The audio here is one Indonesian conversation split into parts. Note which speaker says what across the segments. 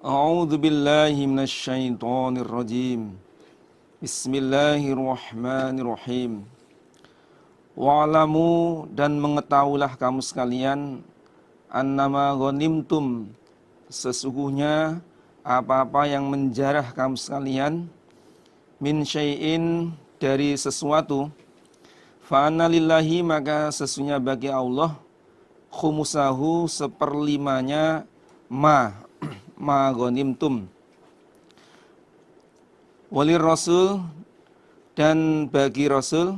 Speaker 1: A'udzu billahi minasyaitonir rajim. Bismillahirrahmanirrahim. Wa'lamu dan mengetahuilah kamu sekalian annama ghanimtum sesungguhnya apa-apa yang menjarah kamu sekalian min syai'in dari sesuatu fa anna lillahi maka sesungguhnya bagi Allah khumusahu seperlimanya ma ghanimtum walir rasul dan bagi rasul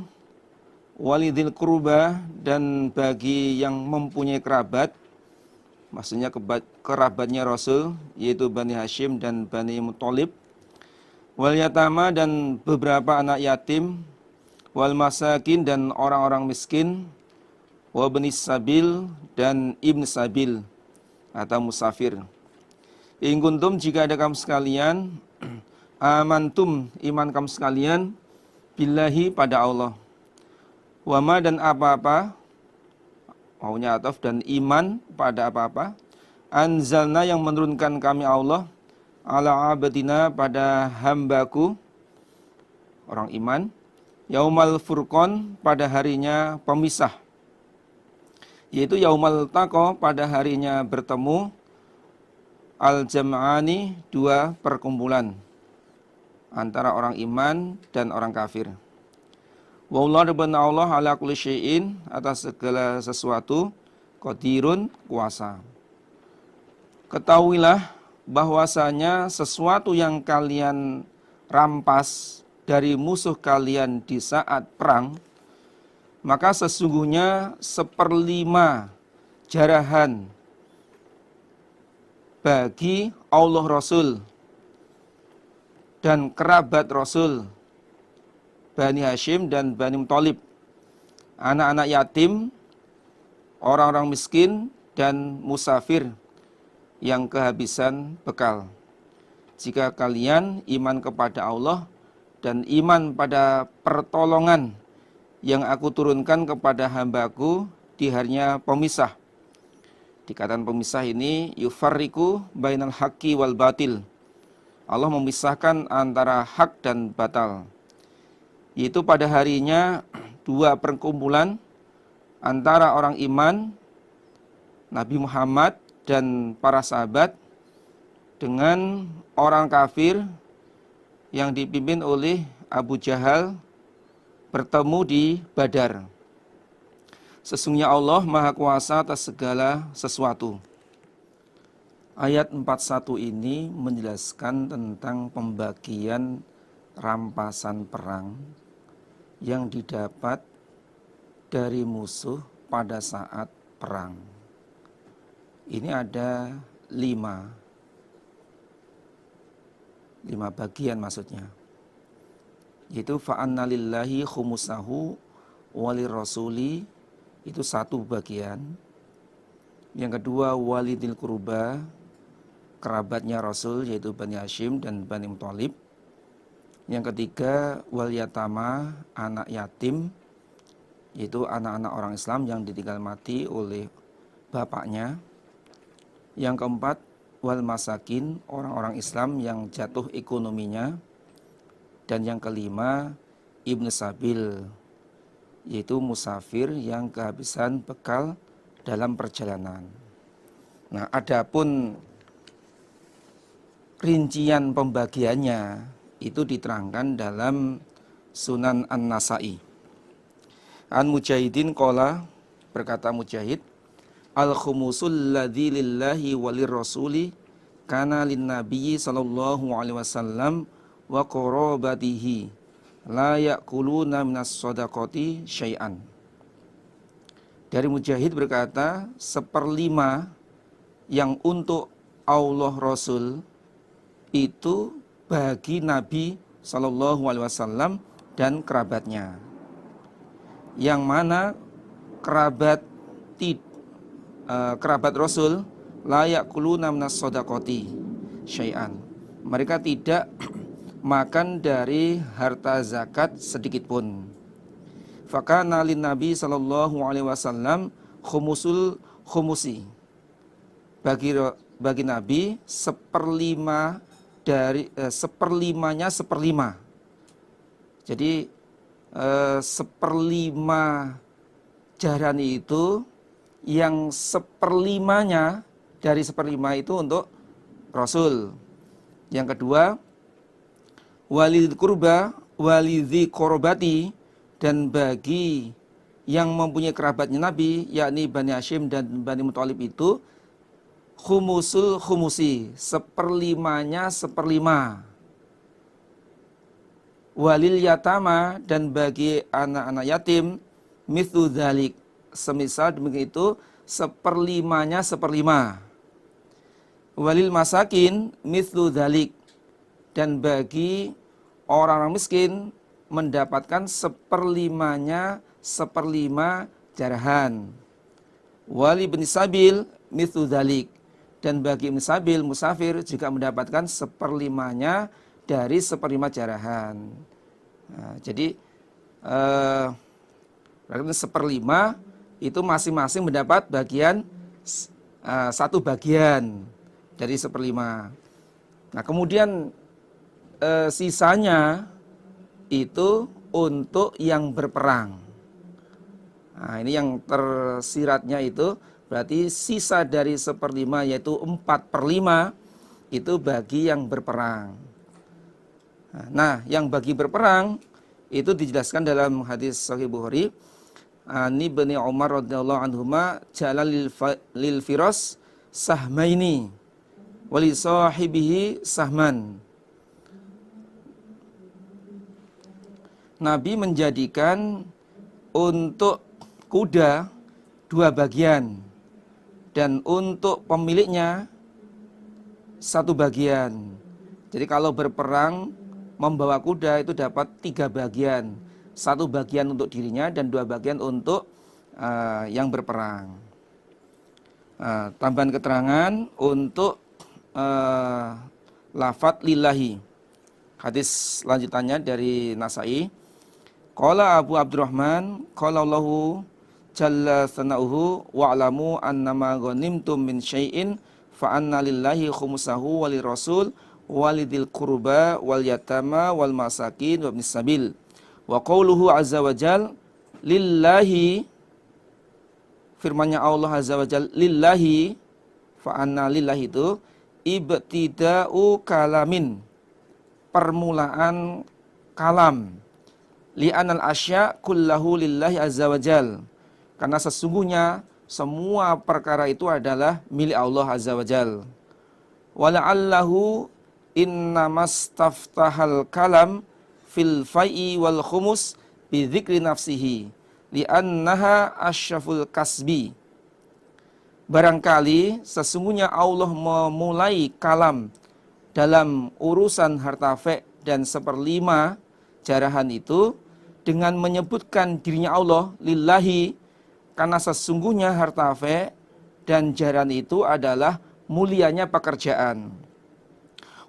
Speaker 1: walidil qurba dan bagi yang mempunyai kerabat, maksudnya kerabatnya rasul yaitu Bani Hashim dan Bani Muthalib, wal yatama dan beberapa anak yatim, wal masakin dan orang-orang miskin, wa ibnis sabil dan ibn sabil atau musafir. In kuntum jika ada kamu sekalian amantum iman kamu sekalian billahi pada Allah, wama dan apa-apa, maunya ataf dan iman pada apa-apa, anzalna yang menurunkan kami Allah ala abadina pada hambaku orang iman, yaumal furqan pada harinya pemisah, yaitu yaumal taqa pada harinya bertemu, al jam'ani dua perkumpulan antara orang iman dan orang kafir. Wallahu dan Allah ala kulli syai'in atas segala sesuatu qadirun kuasa. Ketahuilah bahwasanya sesuatu yang kalian rampas dari musuh kalian di saat perang, maka sesungguhnya 1/5 jarahan bagi Allah Rasul dan kerabat Rasul Bani Hashim dan Bani Muthalib, anak-anak yatim, orang-orang miskin dan musafir yang kehabisan bekal. Jika kalian iman kepada Allah dan iman pada pertolongan yang aku turunkan kepada hambaku di harinya pemisah. Dikatakan pemisah ini yufarriqu bainal haqqi wal batil. Allah memisahkan antara hak dan batal. Yaitu pada harinya dua perkumpulan antara orang iman, Nabi Muhammad dan para sahabat, dengan orang kafir yang dipimpin oleh Abu Jahal bertemu di Badar. Sesungguhnya Allah Maha Kuasa atas segala sesuatu. Ayat 41 ini menjelaskan tentang pembagian rampasan perang yang didapat dari musuh pada saat perang. Ini ada 5 bagian maksudnya. Yaitu fa'anna lillahi khumusahu walir rasuli, itu 1 bagian. Yang kedua walidil qurba, kerabatnya Rasul yaitu Bani Hashim dan Bani Muthalib. Yang ketiga wal yatama, anak yatim, yaitu anak-anak orang Islam yang ditinggal mati oleh bapaknya. Yang keempat wal masakin, orang-orang Islam yang jatuh ekonominya. Dan yang kelima ibn sabil, yaitu musafir yang kehabisan bekal dalam perjalanan. Nah, adapun rincian pembagiannya itu diterangkan dalam Sunan An-Nasa'i. An Mujahidin qala, berkata Mujahid, al-khumusul ladzi lillahi walir rasuli kana lin nabiyyi sallallahu alaihi wasallam wa qarabatihi la ya'kuluna minas shadaqati syai'an. Dari Mujahid berkata, 1/5 yang untuk Allah Rasul itu bagi Nabi sallallahu alaihi wasallam dan kerabatnya. Yang mana kerabat Rasul la ya'kuluna minas shadaqati syai'an. Mereka tidak makan dari harta zakat sedikit pun. Fakana lin Nabi sallallahu alaihi wasallam khumusul khumusi. bagi Nabi seperlima dari seperlimanya seperlima. Jadi seperlima jahrani itu yang seperlimanya dari seperlima itu untuk Rasul. Yang kedua, walidil kurba walidzi korobati, dan bagi yang mempunyai kerabatnya Nabi, yakni Bani Hashim dan Bani Muthalib itu khumusul khumusi, seperlimanya seperlima. Walil yatama, dan bagi anak-anak yatim mithlu dzalik, semisal demikian itu seperlimanya seperlima. Walil masakin mithlu dzalik, dan bagi orang-orang miskin mendapatkan seperlimanya seperlima jarahan. Wali ibn sabil mithlu dzalik, dan bagi ibn sabil musafir juga mendapatkan seperlimanya dari seperlima jarahan. Nah, jadi seperlima itu masing-masing mendapat bagian satu bagian dari seperlima. Nah, kemudian sisanya itu untuk yang berperang. Nah, ini yang tersiratnya itu berarti sisa dari seperlima, yaitu 4/5 itu bagi yang berperang. Nah, yang bagi berperang itu dijelaskan dalam hadis Sahih Bukhari. Ani bin Umar radhiyallahu anhuma jalal lil firas sahmaini wali sahibihi sahman. Nabi menjadikan untuk kuda 2 bagian dan untuk pemiliknya 1 bagian. Jadi kalau berperang membawa kuda itu dapat 3 bagian. 1 bagian untuk dirinya dan 2 bagian untuk yang berperang. Tambahan keterangan untuk lafadz lillahi. Hadis lanjutannya dari Nasai. Qala Abu Abdurrahman, qala Allahu jalla sana'uhu wa'lamu annama ghanimtum min syai'in fa anna lillahi khumsahu wa lirrasul walidil qurba wal yatama wal masakin wa ibnis sabil. Wa qauluhu azza wa jal lillahi, firmannya Allah azza wa jal lillahi, fa anna lillahi itu ibtida'u kalamin, permulaan kalam. Li'anal asya kullahu lillahi azza wa jal, karena sesungguhnya semua perkara itu adalah milik Allah azza wa jal. Wala'allahu innamastaftahal kalam fil fai'i wal khumus bi dzikri nafsihi li'annaha asyaful kasbi. Barangkali sesungguhnya Allah memulai kalam dalam urusan harta fe dan seperlima jarahan itu dengan menyebutkan dirinya Allah lillahi, karena sesungguhnya harta fe dan jarahan itu adalah mulianya pekerjaan.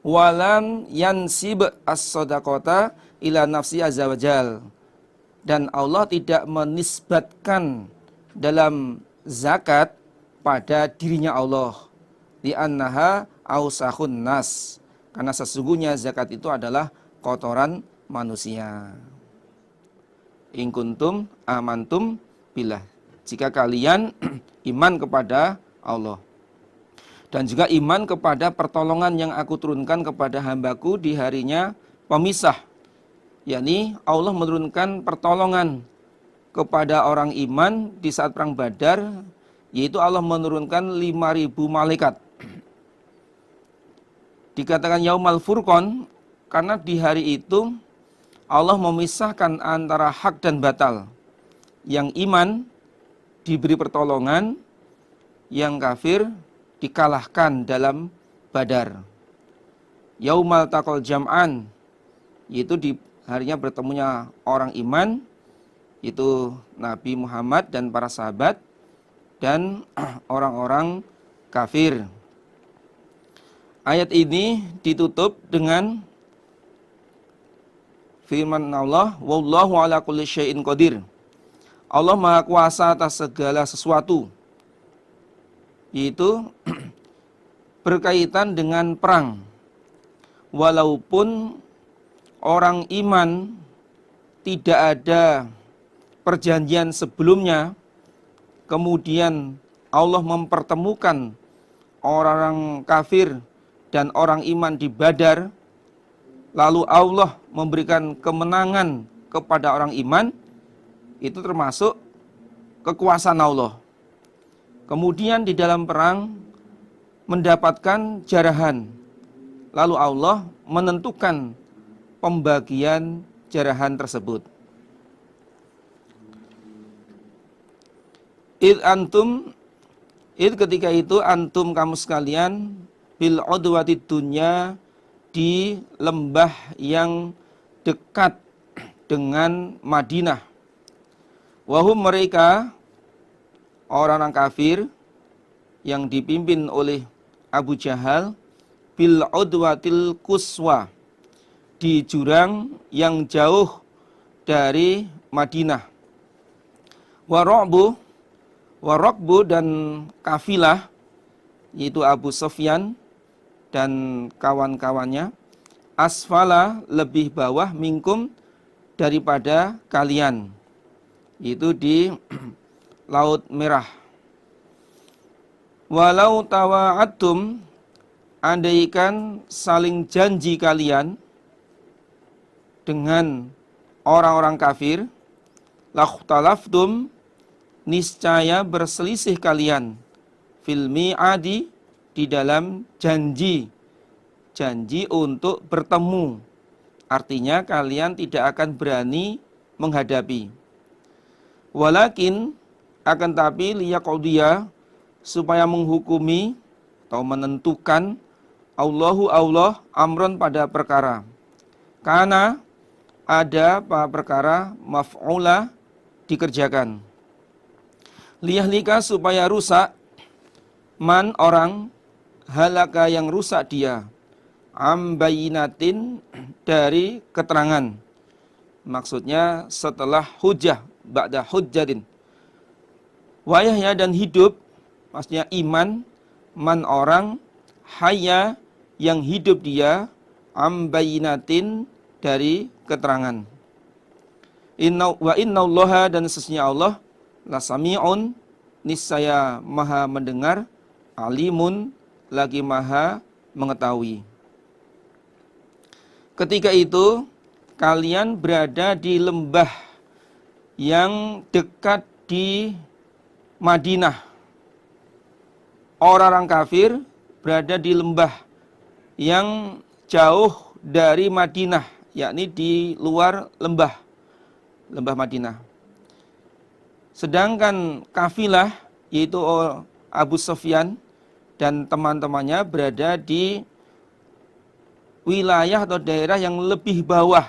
Speaker 1: Walam yansib as-sadaqata ila nafsi azza wajal, dan Allah tidak menisbatkan dalam zakat pada dirinya Allah. Li'annaha ausakhun nas, karena sesungguhnya zakat itu adalah kotoran manusia. In kuntum amantum billah, jika kalian iman kepada Allah, dan juga iman kepada pertolongan yang aku turunkan kepada hambaku di harinya pemisah, yakni Allah menurunkan pertolongan kepada orang iman di saat perang Badar, yaitu Allah menurunkan 5.000 malaikat. Dikatakan Yaumal Furqan karena di hari itu Allah memisahkan antara hak dan batal. Yang iman diberi pertolongan, yang kafir dikalahkan dalam Badar. Yaumal taqal jam'an, yaitu di harinya bertemunya orang iman, yaitu Nabi Muhammad dan para sahabat, dan orang-orang kafir. Ayat ini ditutup dengan firman Allah, wallahu ala kulli syai'in qadir. Allah Maha Kuasa atas segala sesuatu. Yaitu berkaitan dengan perang. Walaupun orang iman tidak ada perjanjian sebelumnya, kemudian Allah mempertemukan orang kafir dan orang iman di Badar, lalu Allah memberikan kemenangan kepada orang iman, itu termasuk kekuasaan Allah. Kemudian di dalam perang mendapatkan jarahan, lalu Allah menentukan pembagian jarahan tersebut. Ketika itu antum kamu sekalian bil udwatid dunya, di lembah yang dekat dengan Madinah. Wahum mereka orang-orang kafir yang dipimpin oleh Abu Jahal bil udwatil quswa, di jurang yang jauh dari Madinah. Warokbu dan kafilah, yaitu Abu Sufyan dan kawan-kawannya, asfala lebih bawah minkum daripada kalian, itu di Laut Merah. Walau tawa'atum, andaikan saling janji kalian dengan orang-orang kafir, lakhtalaftum, niscaya berselisih kalian, fil mi'adi, di dalam janji untuk bertemu. Artinya kalian tidak akan berani menghadapi. Walakin, akan tapi liyaqdiya, supaya menghukumi atau menentukan Allah amron pada perkara. Karena ada perkara maf'ula, dikerjakan. Liyahlika, supaya rusak, man orang, halaka yang rusak dia, ambayinatin, dari keterangan. Maksudnya setelah hujjah, ba'da hujjatin. Wayahya, dan hidup, maksudnya iman, man orang, haya yang hidup dia, ambayinatin, dari keterangan. Wa innallaha, dan sesungguhnya Allah, lasami'un, niscaya maha mendengar, alimun, lagi maha mengetahui. Ketika itu kalian berada di lembah yang dekat di Madinah. Orang-orang kafir berada di lembah yang jauh dari Madinah, yakni di luar lembah Madinah. Sedangkan kafilah, yaitu Abu Sufyan dan teman-temannya, berada di wilayah atau daerah yang lebih bawah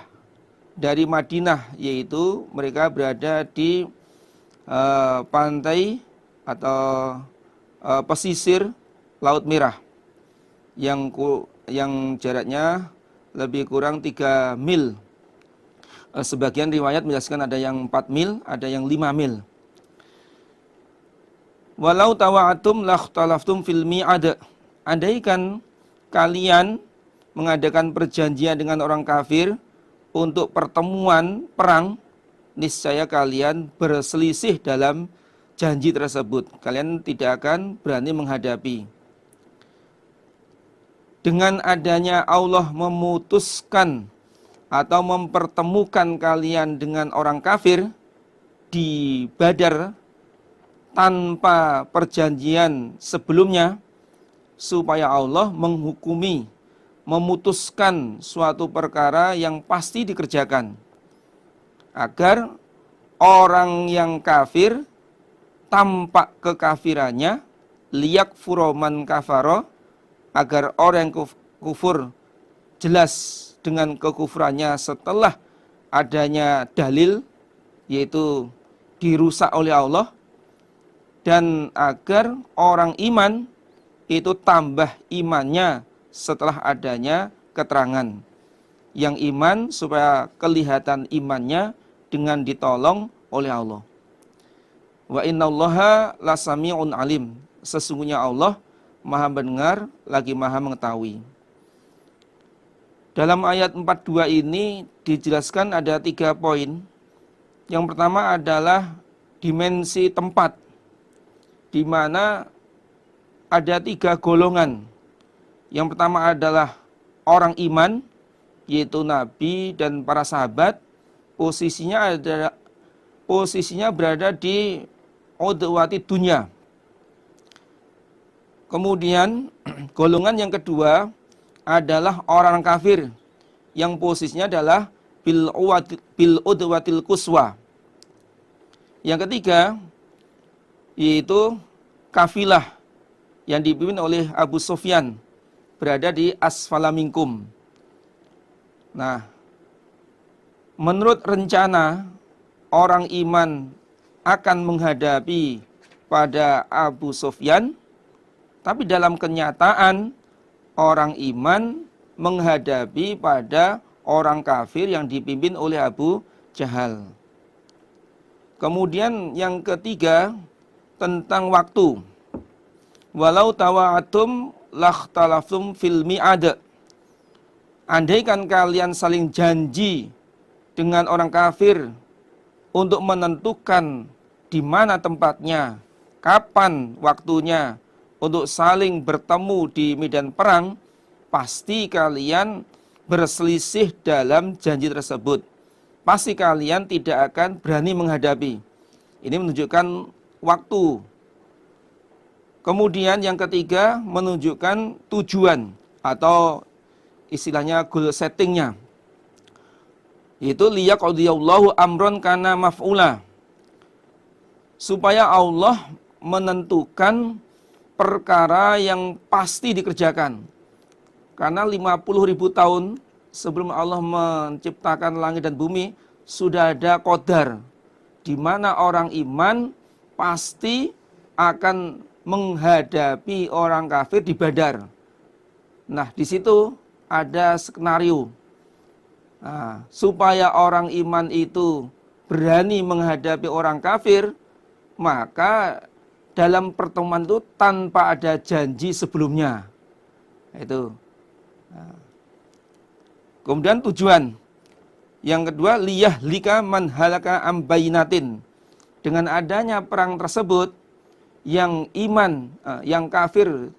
Speaker 1: dari Madinah, yaitu mereka berada di pantai atau pesisir Laut Merah yang jaraknya lebih kurang 3 mil. Sebagian riwayat menjelaskan ada yang 4 mil, ada yang 5 mil. Walau tawa'atum lakhtalaftum fil mi'ad, andaikan kalian mengadakan perjanjian dengan orang kafir untuk pertemuan perang, niscaya kalian berselisih dalam janji tersebut. Kalian tidak akan berani menghadapi. Dengan adanya Allah memutuskan atau mempertemukan kalian dengan orang kafir di Badar tanpa perjanjian sebelumnya, supaya Allah menghukumi, memutuskan suatu perkara yang pasti dikerjakan, agar orang yang kafir tampak kekafirannya, liyakfuro man kafaro, agar orang yang kufur jelas dengan kekufurannya setelah adanya dalil, yaitu dirusak oleh Allah, dan agar orang iman itu tambah imannya setelah adanya keterangan. Yang iman supaya kelihatan imannya dengan ditolong oleh Allah. Wa innallaha lasami'un alim. Sesungguhnya Allah maha mendengar, lagi maha mengetahui. Dalam ayat 42 ini dijelaskan ada 3 poin. Yang pertama adalah dimensi tempat, di mana ada 3 golongan. Yang pertama adalah orang iman, yaitu Nabi dan para sahabat. Posisinya berada di udwati dunya. Kemudian golongan yang kedua adalah orang kafir, yang posisinya adalah bil udwatil quswa. Yang ketiga yaitu kafilah yang dipimpin oleh Abu Sufyan, berada di asfala minkum. Nah, menurut rencana orang iman akan menghadapi pada Abu Sufyan, tapi dalam kenyataan orang iman menghadapi pada orang kafir yang dipimpin oleh Abu Jahal. Kemudian yang ketiga tentang waktu. Walau tawa'atum lakhtalaftum fil mi'ad. Andaikan kalian saling janji dengan orang kafir untuk menentukan di mana tempatnya, kapan waktunya untuk saling bertemu di medan perang, pasti kalian berselisih dalam janji tersebut. Pasti kalian tidak akan berani menghadapi. Ini menunjukkan waktu. Kemudian yang ketiga menunjukkan tujuan atau istilahnya goal settingnya. Yaitu liyaqdiyallahu amron kana maf'ula. Supaya Allah menentukan perkara yang pasti dikerjakan. Karena 50.000 tahun sebelum Allah menciptakan langit dan bumi, sudah ada qadar, di mana orang iman pasti akan menghadapi orang kafir di Badar. Nah, di situ ada skenario. Nah, supaya orang iman itu berani menghadapi orang kafir, maka dalam pertemuan itu tanpa ada janji sebelumnya. Itu. Nah. Kemudian tujuan. Yang kedua, liyahlika man halaka am bayinatin. Dengan adanya perang tersebut, yang iman, yang kafir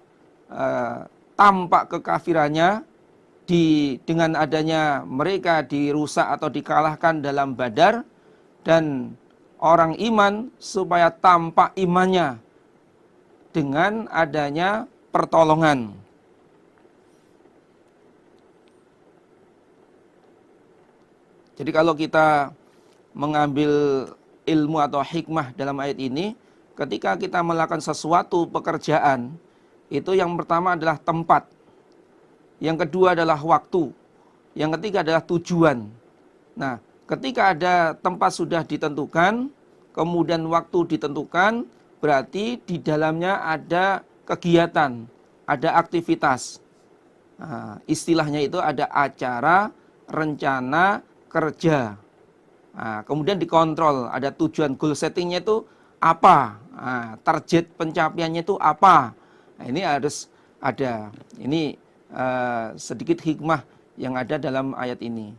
Speaker 1: tampak kekafirannya, dengan adanya mereka dirusak atau dikalahkan dalam Badar, dan orang iman supaya tampak imannya dengan adanya pertolongan. Jadi kalau kita mengambil ilmu atau hikmah dalam ayat ini, ketika kita melakukan sesuatu pekerjaan, itu yang pertama adalah tempat, yang kedua adalah waktu, yang ketiga adalah tujuan. Nah, ketika ada tempat sudah ditentukan, kemudian waktu ditentukan, berarti di dalamnya ada kegiatan, ada aktivitas. Nah, istilahnya itu ada acara, rencana, kerja. Nah, kemudian dikontrol, ada tujuan, goal settingnya itu apa, target pencapaiannya itu apa. Nah, ini harus ada. Ini sedikit hikmah yang ada dalam ayat ini.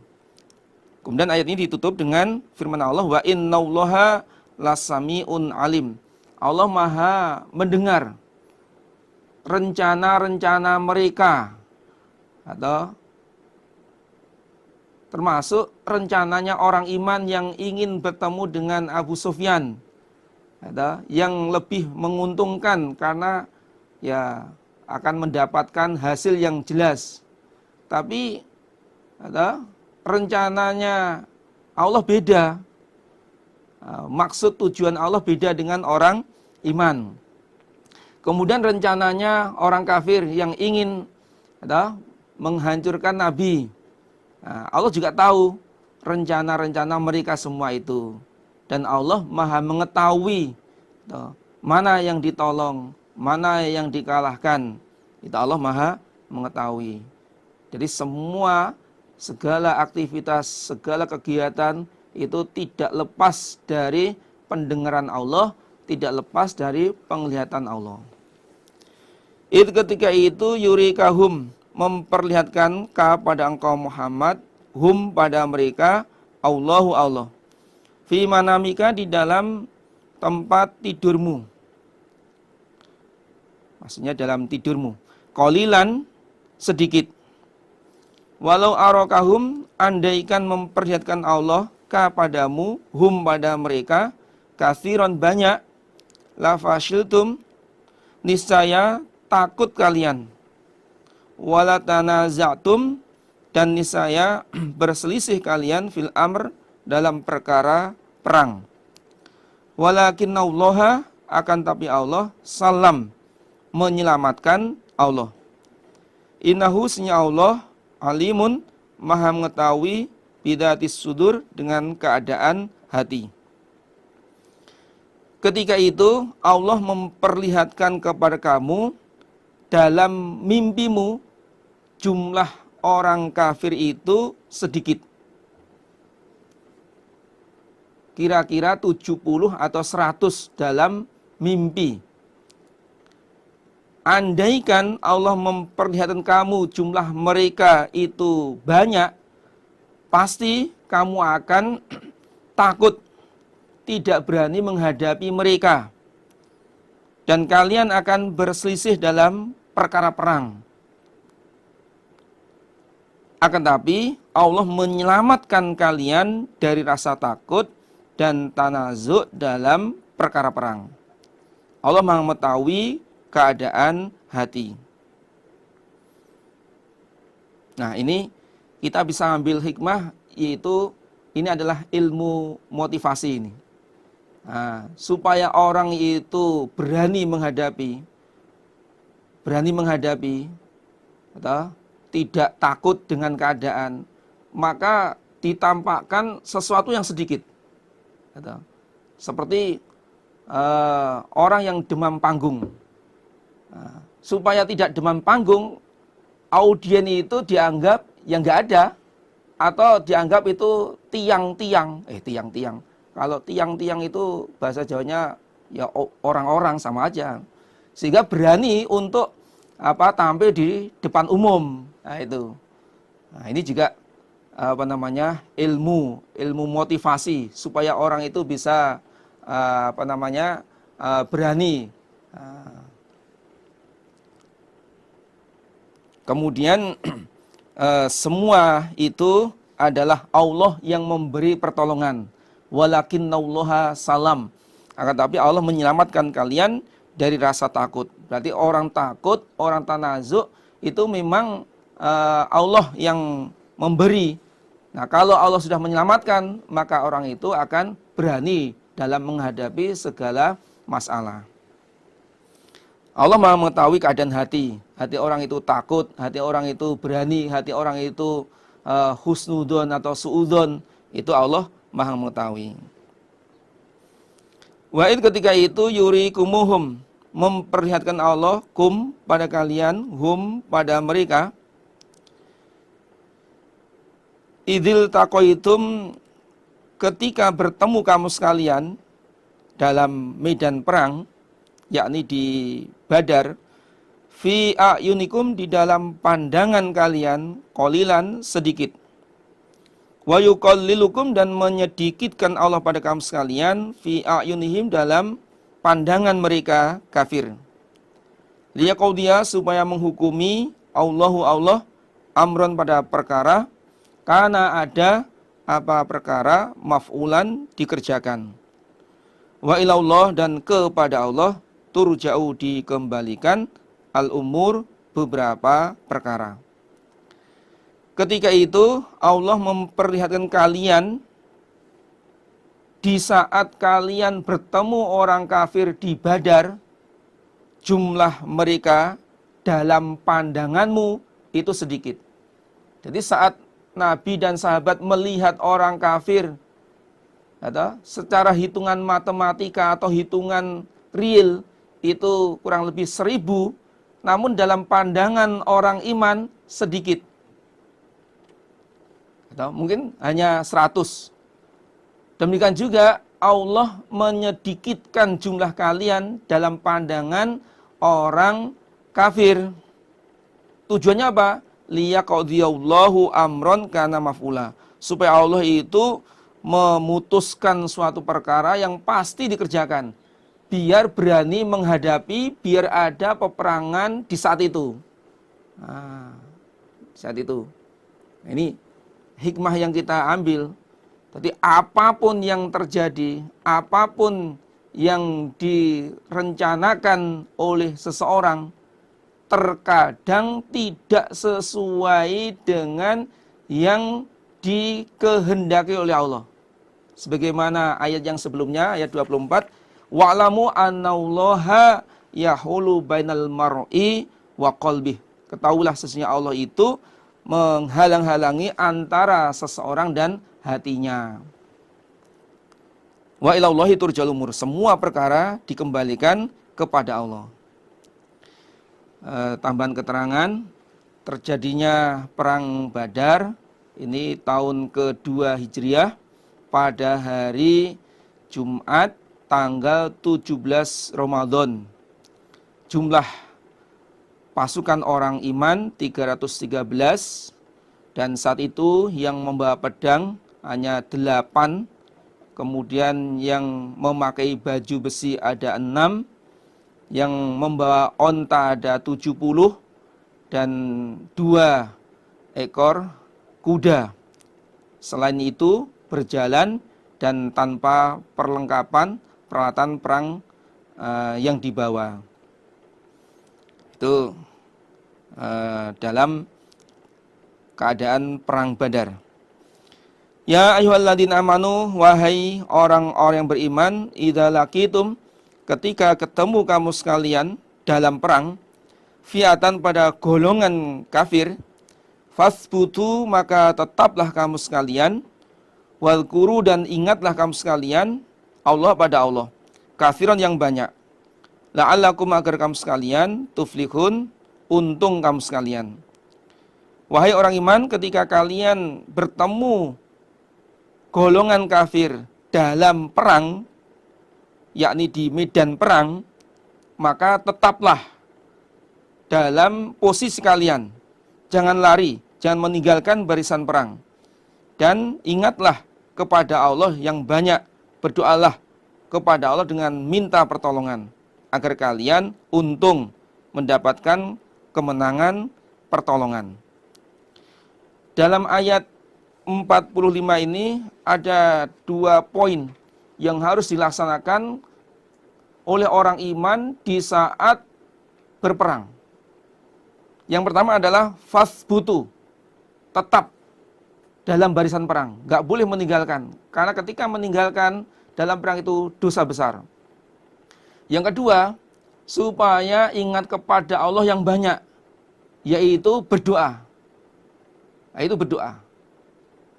Speaker 1: Kemudian ayat ini ditutup dengan firman Allah, wa innallaha lasami'un alim. Allah Maha mendengar rencana-rencana mereka, atau termasuk rencananya orang iman yang ingin bertemu dengan Abu Sufyan, yang lebih menguntungkan karena ya akan mendapatkan hasil yang jelas. Tapi rencananya Allah beda. Maksud tujuan Allah beda dengan orang iman. Kemudian rencananya orang kafir yang ingin menghancurkan Nabi. Allah juga tahu rencana-rencana mereka semua itu. Dan Allah Maha mengetahui mana yang ditolong, mana yang dikalahkan. Itu Allah Maha mengetahui. Jadi segala aktivitas, segala kegiatan itu tidak lepas dari pendengaran Allah, tidak lepas dari penglihatan Allah. Ketika itu yurikahum, memperlihatkan kepada engkau Muhammad, hum pada mereka, Allahu Allah. Fi manamika, di dalam tempat tidurmu. Maksudnya dalam tidurmu. Qalilan, sedikit. Walau arokahum, andaikan memperlihatkan Allah kepadamu, hum pada mereka, kathiron banyak, lafashiltum, niscaya takut kalian. Wala tanaza'tum, dan niscaya berselisih kalian fil amr, dalam perkara perang. Walakinnallaha, akan tapi Allah, salam, menyelamatkan Allah. Innahu, sesungguhnya Allah, alimun, maha mengetahui, bidatis sudur, dengan keadaan hati. Ketika itu Allah memperlihatkan kepada kamu dalam mimpimu jumlah orang kafir itu sedikit. Kira-kira 70 atau 100 dalam mimpi. Andaikan Allah memperlihatkan kamu jumlah mereka itu banyak, pasti kamu akan takut, tidak berani menghadapi mereka. Dan kalian akan berselisih dalam perkara perang. Akan tapi Allah menyelamatkan kalian dari rasa takut dan tanazuk dalam perkara perang. Allah mengetahui keadaan hati. Nah, ini kita bisa ambil hikmah, yaitu ini adalah ilmu motivasi ini. Nah, supaya orang itu berani menghadapi, atau tidak takut dengan keadaan, maka ditampakkan sesuatu yang sedikit. Atau, seperti orang yang demam panggung. Nah, supaya tidak demam panggung, audien itu dianggap yang nggak ada, atau dianggap itu tiang-tiang. Kalau tiang-tiang itu bahasa Jawanya ya orang-orang, sama aja. Sehingga berani untuk tampil di depan umum. Nah, itu. Nah, ini juga ilmu motivasi supaya orang itu bisa berani. Kemudian semua itu adalah Allah yang memberi pertolongan. Walakinnallaha salam. Akan tapi Allah menyelamatkan kalian dari rasa takut. Berarti orang takut, orang tanazuk itu memang Allah yang memberi. Nah, kalau Allah sudah menyelamatkan, maka orang itu akan berani dalam menghadapi segala masalah. Allah Maha mengetahui keadaan hati. Hati orang itu takut, hati orang itu berani, hati orang itu husnudon atau suudon. Itu Allah Maha mengetahui. Wa'id, ketika itu yurikumuhum, memperlihatkan Allah kum pada kalian, hum pada mereka. Idil taqaitum, ketika bertemu kamu sekalian dalam medan perang, yakni di Badar, fi a'yunikum, di dalam pandangan kalian, qalilan, sedikit. Wa yuqallilukum, dan menyedikitkan Allah pada kamu sekalian, fi a'yunihim, dalam pandangan mereka kafir. Liyaqaudiya, supaya menghukumi Allahu Allah, amron, pada perkara, karena ada perkara, maf'ulan, dikerjakan. Wa ilallah, dan kepada Allah, turja'u, dikembalikan, al-umur, beberapa perkara. Ketika itu Allah memperlihatkan kalian di saat kalian bertemu orang kafir di Badar, jumlah mereka dalam pandanganmu itu sedikit. Jadi saat Nabi dan sahabat melihat orang kafir, secara hitungan matematika atau hitungan real itu kurang lebih 1000, namun dalam pandangan orang iman sedikit. Atau mungkin hanya 100. Demikian juga Allah menyedikitkan jumlah kalian dalam pandangan orang kafir. Tujuannya apa? Liyaqdiyallahu amron kana maf'ula. Supaya Allah itu memutuskan suatu perkara yang pasti dikerjakan. Biar berani menghadapi, biar ada peperangan di saat itu. Nah, saat itu. Nah, ini hikmah yang kita ambil. Jadi apapun yang terjadi, apapun yang direncanakan oleh seseorang, terkadang tidak sesuai dengan yang dikehendaki oleh Allah. Sebagaimana ayat yang sebelumnya, ayat 24, wa'lamu annallaha yahulu bainal mar'i wa qalbih. Ketahuilah sesungguhnya Allah itu menghalang-halangi antara seseorang dan hatinya. Wa ilallahi turja'ul umur. Semua perkara dikembalikan kepada Allah. Tambahan keterangan, terjadinya perang Badar ini tahun kedua Hijriah pada hari Jumat tanggal 17 Ramadan. Jumlah pasukan orang iman 313 dan saat itu yang membawa pedang hanya 8, kemudian yang memakai baju besi ada 6, yang membawa onta ada 70 dan 2 ekor kuda. Selain itu berjalan dan tanpa perlengkapan peralatan perang yang dibawa. Itu dalam keadaan perang Badar. Ya ayyuhalladzina amanu, wahai orang-orang yang beriman, idza laqitum, ketika ketemu kamu sekalian dalam perang, fiatan pada golongan kafir, fasbutu, maka tetaplah kamu sekalian, walkuru, dan ingatlah kamu sekalian, Allah pada Allah, kafiran yang banyak, la'allakum, agar kamu sekalian, tuflihun, untung kamu sekalian. Wahai orang iman, ketika kalian bertemu golongan kafir dalam perang, yakni di medan perang, maka tetaplah dalam posisi kalian. Jangan lari, jangan meninggalkan barisan perang. Dan ingatlah kepada Allah yang banyak, berdoalah kepada Allah dengan minta pertolongan, agar kalian untung mendapatkan kemenangan pertolongan. Dalam ayat 45 ini ada 2 poin yang harus dilaksanakan oleh orang iman di saat berperang. Yang pertama adalah fasbutu, tetap dalam barisan perang, nggak boleh meninggalkan, karena ketika meninggalkan dalam perang itu dosa besar. Yang kedua, supaya ingat kepada Allah yang banyak, yaitu berdoa. Nah, itu berdoa.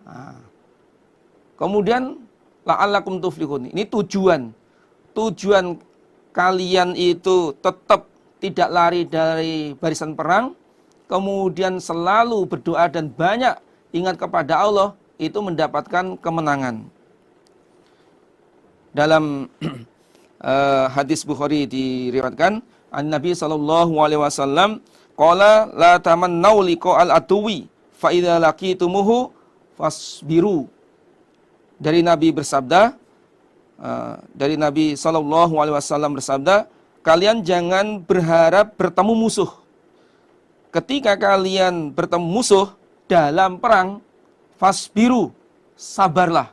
Speaker 1: Nah, kemudian la'allakum tuflihun. Ini tujuan kalian itu tetap tidak lari dari barisan perang, kemudian selalu berdoa dan banyak ingat kepada Allah, itu mendapatkan kemenangan. Dalam hadis Bukhari diriwayatkan, an Nabi sallallahu alaihi wasallam qala la tamannau liqa'al aduwi fa idza laqitumuhu fasbiru. Dari Nabi bersabda, dari Nabi sallallahu alaihi wasallam bersabda, kalian jangan berharap bertemu musuh. Ketika kalian bertemu musuh dalam perang, fasbiru, sabarlah.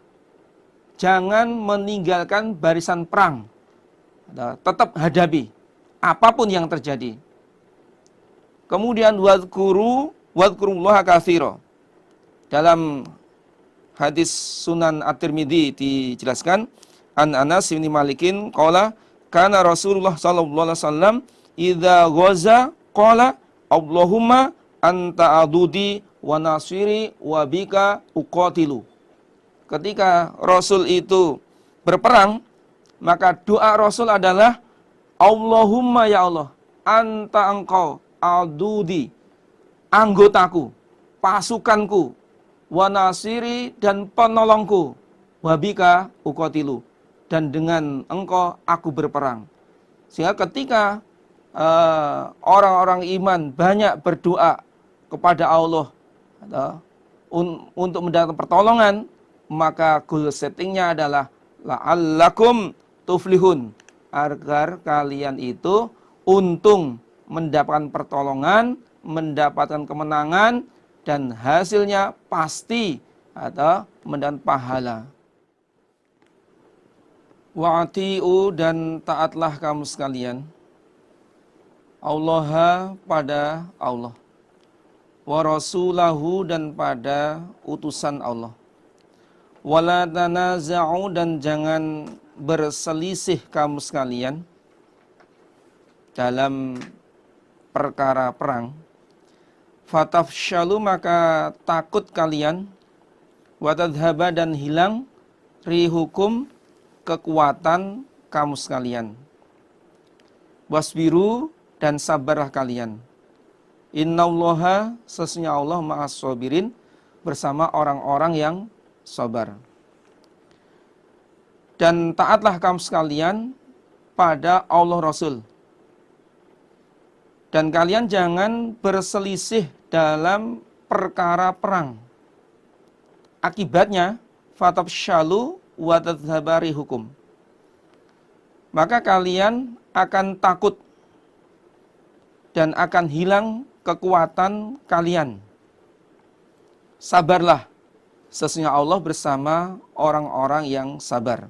Speaker 1: Jangan meninggalkan barisan perang. Tetap hadapi apapun yang terjadi. Kemudian wadkurullaha katsira. Dalam hadis Sunan At-Tirmidzi dijelaskan, an Anas bin Malikin qala kana Rasulullah sallallahu alaihi wasallam idza ghaza qala Allahumma anta adudi wa nasiri wa bika uqatilu. Ketika Rasul itu berperang, maka doa Rasul adalah Allahumma, ya Allah, anta engkau adudi, anggotaku, pasukanku, wa nasiri, dan penolongku, wa bika uqatilu, dan dengan engkau aku berperang. Sehingga ketika orang-orang iman banyak berdoa kepada Allah untuk mendapatkan pertolongan, maka goal settingnya adalah la'allakum tuflihun, agar kalian itu untung, mendapatkan pertolongan, mendapatkan kemenangan, dan hasilnya pasti atau mendapat pahala. Wa'ati'u, dan taatlah kamu sekalian Allah, pada Allah, wa rasulahu, dan pada utusan Allah. Wala tanaza'u, dan jangan berselisih kamu sekalian dalam perkara perang. Fatafshalu, maka takut kalian, watadhaba, dan hilang rihukum, kekuatan kamu sekalian. Wasbiru, dan sabarlah kalian. Innallaha, sesungguhnya Allah ma'as sabirin, bersama orang-orang yang sabar. Dan taatlah kamu sekalian pada Allah Rasul. Dan kalian jangan berselisih dalam perkara perang. Akibatnya, fatafshalu wa tadhhabari hukum. Maka kalian akan takut dan akan hilang kekuatan kalian. Sabarlah, sesungguhnya Allah bersama orang-orang yang sabar.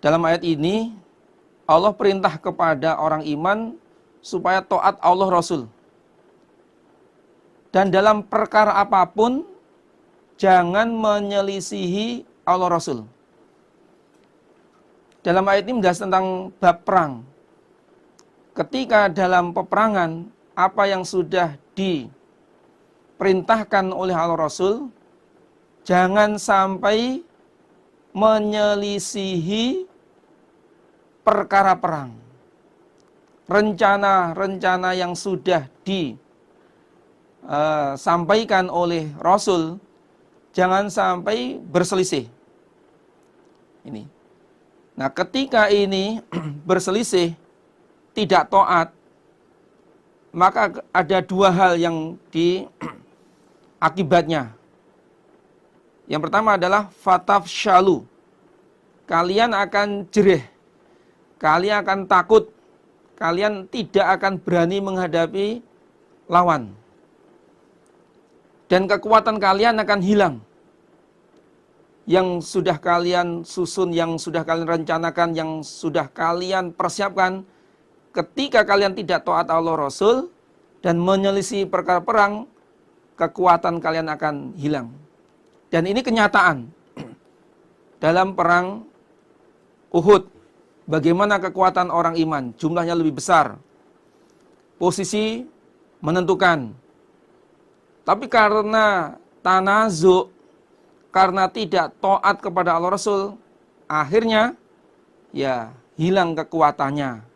Speaker 1: Dalam ayat ini, Allah perintah kepada orang iman supaya taat Allah Rasul. Dan dalam perkara apapun, jangan menyelisihi Allah Rasul. Dalam ayat ini menjelaskan tentang bab perang. Ketika dalam peperangan, apa yang sudah diperintahkan oleh Allah Rasul, jangan sampai menyelisihi perkara perang. Rencana-rencana yang sudah disampaikan oleh Rasul, jangan sampai berselisih. Ini. Nah, ketika ini berselisih, tidak taat, maka ada dua hal yang akibatnya. Yang pertama adalah fatafshalu. Kalian akan jerih, kalian akan takut, kalian tidak akan berani menghadapi lawan. Dan kekuatan kalian akan hilang. Yang sudah kalian susun, yang sudah kalian rencanakan, yang sudah kalian persiapkan, ketika kalian tidak taat Allah Rasul dan menyelisih perkara perang, kekuatan kalian akan hilang. Dan ini kenyataan. Dalam perang Uhud, bagaimana kekuatan orang iman? Jumlahnya lebih besar. Posisi menentukan. Tapi karena tanazu, karena tidak taat kepada Allah Rasul, akhirnya ya hilang kekuatannya.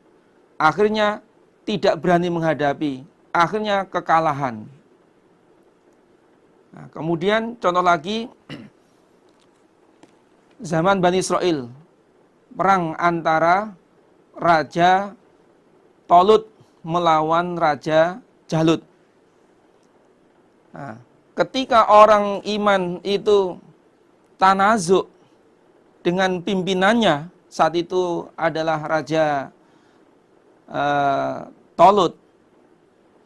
Speaker 1: Akhirnya tidak berani menghadapi, akhirnya kekalahan. Nah, kemudian contoh lagi, zaman Bani Israel, perang antara Raja Tolut melawan Raja Jalut. Nah, ketika orang iman itu tanazuk dengan pimpinannya, saat itu adalah Raja Tolut,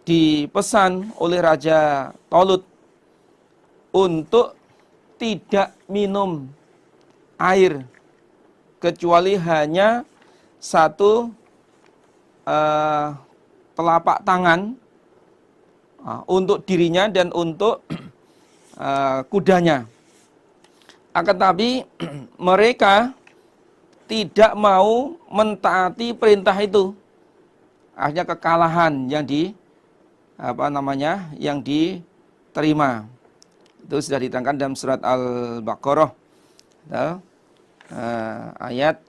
Speaker 1: dipesan oleh Raja Tolut untuk tidak minum air kecuali hanya satu telapak tangan untuk dirinya dan untuk kudanya. Akan tapi mereka tidak mau mentaati perintah itu. Akhirnya kekalahan yang yang diterima. Itu sudah diterangkan dalam surat Al-Baqarah ayat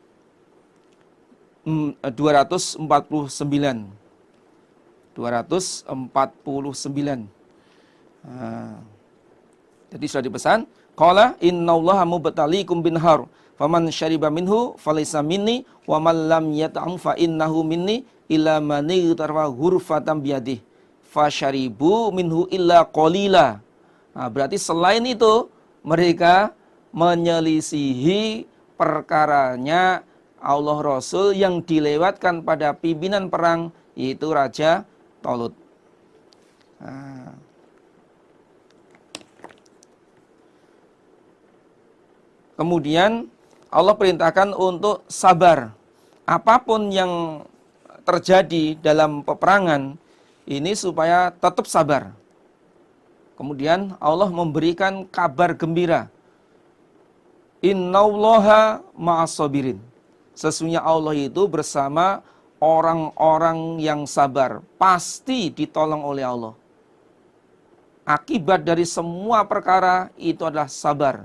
Speaker 1: 249. Jadi sudah dipesan, qala innallaha mubtaliikum binhar Faman syariba minhu falaysa minni wa man lam yat'am fa innahu minni illa man igtarfa ghurfatan biyadihi fasyaribu minhu illa qalila. Nah, berarti selain itu mereka menyelisihi perkaranya Allah Rasul yang dilewatkan pada pimpinan perang, yaitu Raja Talut. Nah. Kemudian Allah perintahkan untuk sabar. Apapun yang terjadi dalam peperangan ini supaya tetap sabar. Kemudian Allah memberikan kabar gembira. Innallaha ma'as-sabirin. Sesungguhnya Allah itu bersama orang-orang yang sabar. Pasti ditolong oleh Allah. Akibat dari semua perkara itu adalah sabar.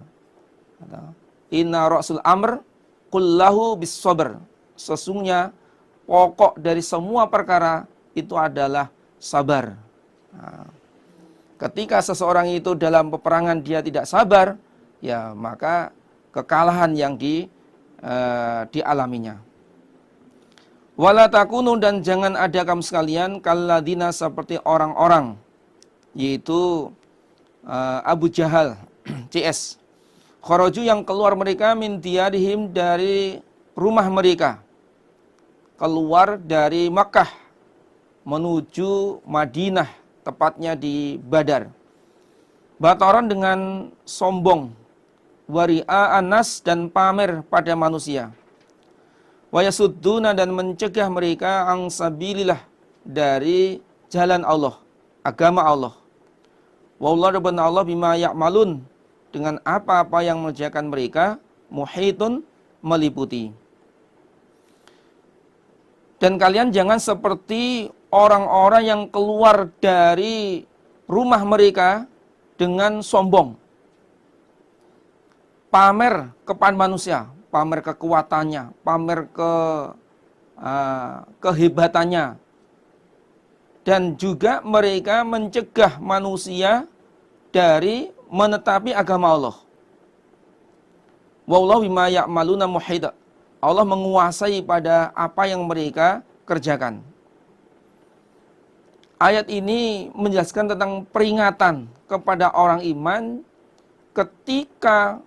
Speaker 1: Inna ra'sul amr kullahu bis sabr. Sesungguhnya pokok dari semua perkara itu adalah sabar. Nah, ketika seseorang itu dalam peperangan dia tidak sabar, ya maka kekalahan yang dialaminya. Wala takunu, dan jangan ada kamu sekalian kalladzina, seperti orang-orang, yaitu Abu Jahal, CS. Kharaju, yang keluar mereka min diyarihim, dari rumah mereka, keluar dari Makkah menuju Madinah, tepatnya di Badar. Bataran, dengan sombong, wari'a anas, dan pamer pada manusia. Wayasudduna, dan mencegah mereka angsabilillah, dari jalan Allah, agama Allah. Wallahu, dan Allah bima ya'malun, dengan apa-apa yang mengerjakan mereka, muhitun, meliputi. Dan kalian jangan seperti orang-orang yang keluar dari rumah mereka dengan sombong, pamer kepada manusia, pamer kekuatannya, pamer kehebatannya, dan juga mereka mencegah manusia dari menetapi agama Allah. Wallahu bima ya'maluna muhit. Allah menguasai pada apa yang mereka kerjakan. Ayat ini menjelaskan tentang peringatan kepada orang iman ketika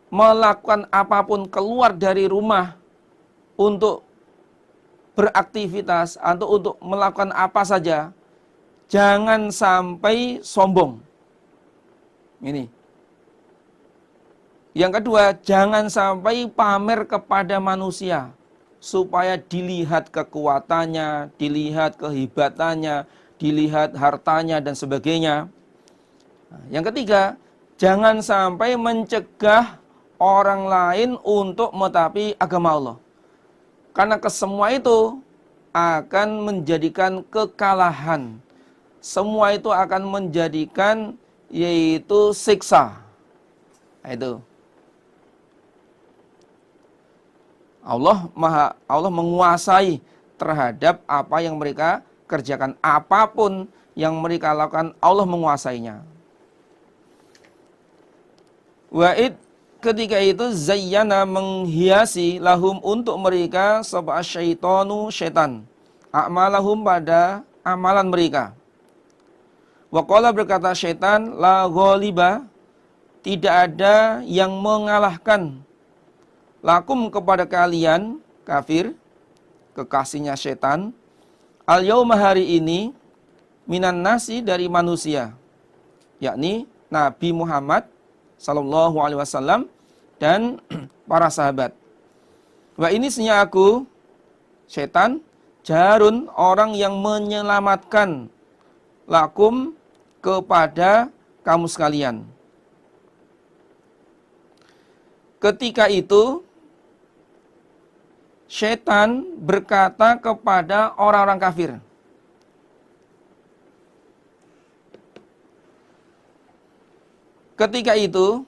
Speaker 1: melakukan apapun, keluar dari rumah untuk beraktivitas atau untuk melakukan apa saja, jangan sampai sombong. Ini. Yang kedua, jangan sampai pamer kepada manusia supaya dilihat kekuatannya, dilihat kehebatannya, dilihat hartanya dan sebagainya. Yang ketiga, jangan sampai mencegah orang lain untuk mentaati agama Allah. Karena kesemua itu akan menjadikan kekalahan. Semua itu akan menjadikan yaitu siksa. Itu. Allah menguasai terhadap apa yang mereka kerjakan. Apapun yang mereka lakukan, Allah menguasainya. Wa'id, ketika itu zayyana, menghiasi, lahum, untuk mereka, sapa syaitanu, syaitan, a'malahum, pada amalan mereka. Wa qala, berkata syaitan, la ghaliba, tidak ada yang mengalahkan, lakum, kepada kalian, kafir, kekasihnya syaitan, al yauma, hari ini, minan nasi, dari manusia, yakni Nabi Muhammad sallallahu alaihi wasallam dan para sahabat. Wa ini, sesungguhnya aku, syaitan, jarun, orang yang menyelamatkan, lakum, kepada kamu sekalian. Ketika itu syaitan berkata kepada orang-orang kafir, ketika itu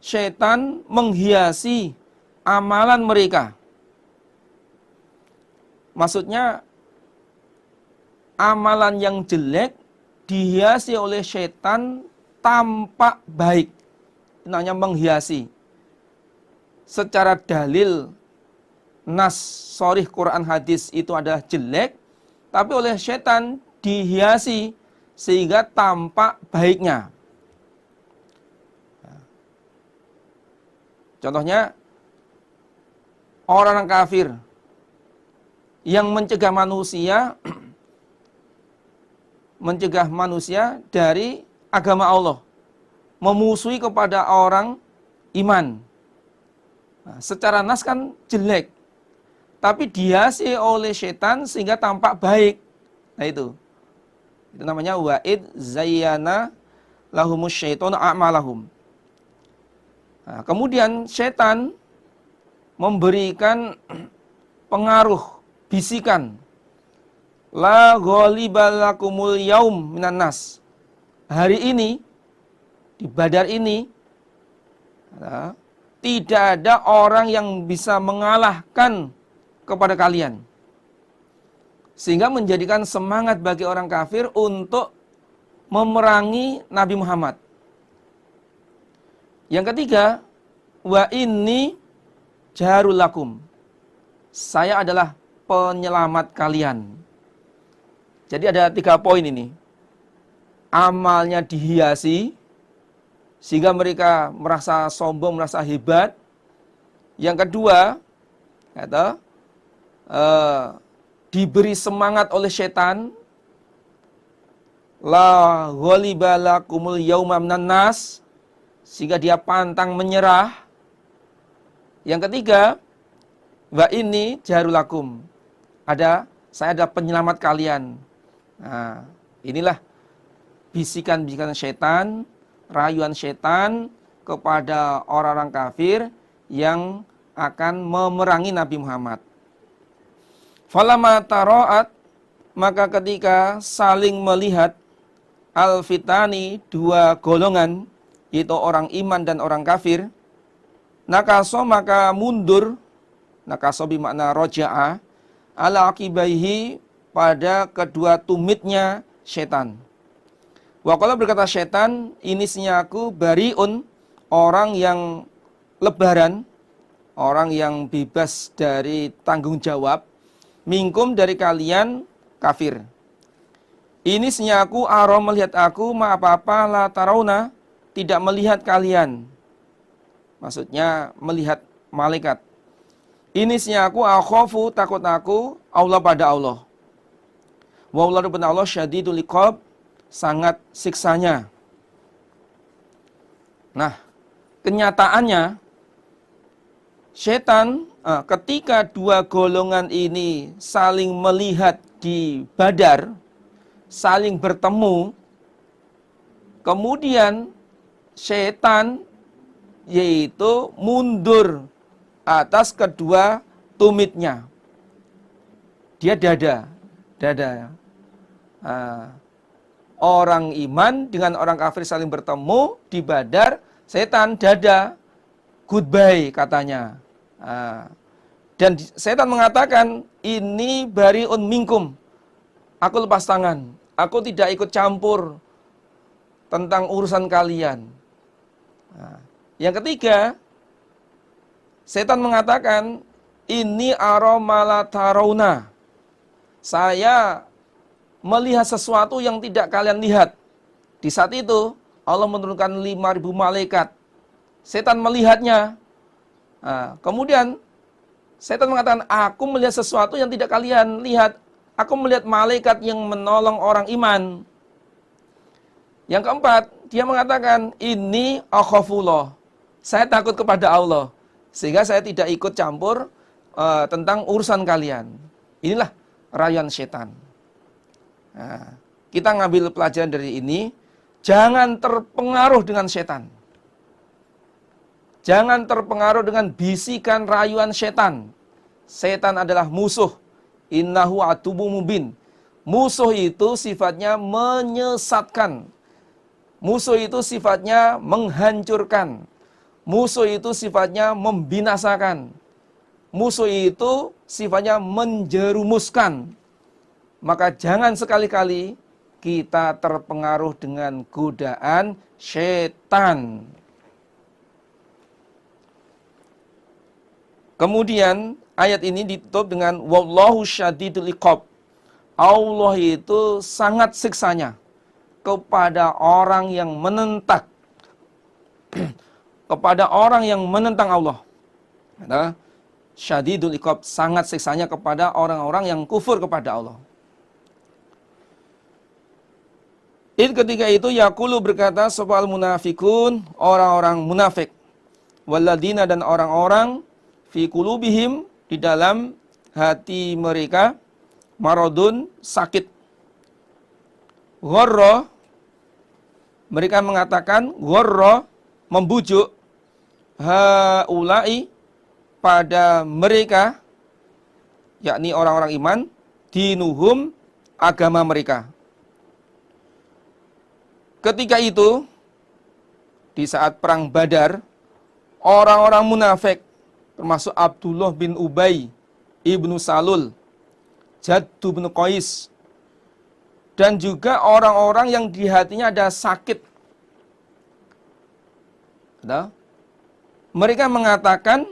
Speaker 1: syaitan menghiasi amalan mereka. Maksudnya amalan yang jelek dihiasi oleh syaitan tampak baik. namanya menghiasi. Secara dalil nas sharih Quran hadis itu adalah jelek, tapi oleh setan dihiasi sehingga tampak baiknya. Contohnya orang kafir yang mencegah manusia dari agama Allah, memusuhi kepada orang iman. Nah, secara nas kan jelek, tapi dihiasi oleh setan sehingga tampak baik. Nah itu namanya wa'id zayyana lahumus syaitonu a'malahum. Nah, kemudian setan memberikan pengaruh, bisikan, la ghalibalakumul yaum minan nas. Hari ini, di Badar ini, tidak ada orang yang bisa mengalahkan kepada kalian. Sehingga menjadikan semangat bagi orang kafir untuk memerangi Nabi Muhammad. Yang ketiga, wa inni jarul lakum. Saya adalah penyelamat kalian. Jadi ada 3 poin ini. Amalnya dihiasi sehingga mereka merasa sombong, merasa hebat. Yang kedua, diberi semangat oleh setan. La ghalibalakumul yauma minan nas, sehingga dia pantang menyerah. Yang ketiga, wa ini jarulakum. Saya ada penyelamat kalian. Nah, inilah bisikan-bisikan setan, rayuan setan kepada orang-orang kafir yang akan memerangi Nabi Muhammad. Falamma tara'at, maka ketika saling melihat al-fitani, 2 golongan, yaitu orang iman dan orang kafir, nakaso maka mundur, nakaso bimakna roja'a, ala akibaihi, pada kedua tumitnya setan. Waqala berkata setan, inisnya aku bariun, orang yang lebaran, orang yang bebas dari tanggung jawab, minkum dari kalian kafir. Inisnya aku arom melihat aku ma apa-apa la tarauna, tidak melihat kalian. Maksudnya melihat malaikat. Inisnya aku akhafu, takut aku Allah pada Allah. Wa Allah rabbuna Allah syadidul iqab, sangat siksanya. Nah, kenyataannya setan ketika 2 golongan ini saling melihat di Badar, saling bertemu, kemudian setan yaitu mundur atas kedua tumitnya. Dia dada. Orang iman dengan orang kafir saling bertemu di Badar, setan dada, goodbye katanya. Dan setan mengatakan, ini bariun minkum, aku lepas tangan, aku tidak ikut campur tentang urusan kalian. Yang ketiga, setan mengatakan, ini aromala tarauna, saya melihat sesuatu yang tidak kalian lihat. Di saat itu Allah menurunkan 5.000 malaikat. Setan melihatnya. Kemudian setan mengatakan, aku melihat sesuatu yang tidak kalian lihat. Aku melihat malaikat yang menolong orang iman. Yang keempat, dia mengatakan, ini akhafullah, saya takut kepada Allah, sehingga saya tidak ikut campur tentang urusan kalian. Inilah rayuan setan. Nah, kita ngambil pelajaran dari ini, jangan terpengaruh dengan setan. Jangan terpengaruh dengan bisikan rayuan setan. Setan adalah musuh. Innahu aduwwum mubin. Musuh itu sifatnya menyesatkan. Musuh itu sifatnya menghancurkan. Musuh itu sifatnya membinasakan. Musuh itu sifatnya menjerumuskan. Maka jangan sekali-kali kita terpengaruh dengan godaan setan. Kemudian ayat ini ditutup dengan wallahu syadidul iqab. Allah itu sangat siksanya kepada orang yang menentang kepada orang yang menentang Allah. Nah, syadidul iqab, sangat siksanya kepada orang-orang yang kufur kepada Allah. Ketika itu yaqulu, berkata sopal munafikun, orang-orang munafik, waladina, dan orang-orang fi qulubihim, di dalam hati mereka, maradun, sakit. Gharra, mereka mengatakan, gharra, membujuk, haulai, pada mereka, yakni orang-orang iman, dinuhum, agama mereka. Ketika itu, di saat perang Badar, orang-orang munafik, termasuk Abdullah bin Ubay, Ibnu Salul, Jaddu bin Qais, dan juga orang-orang yang di hatinya ada sakit. Mereka mengatakan,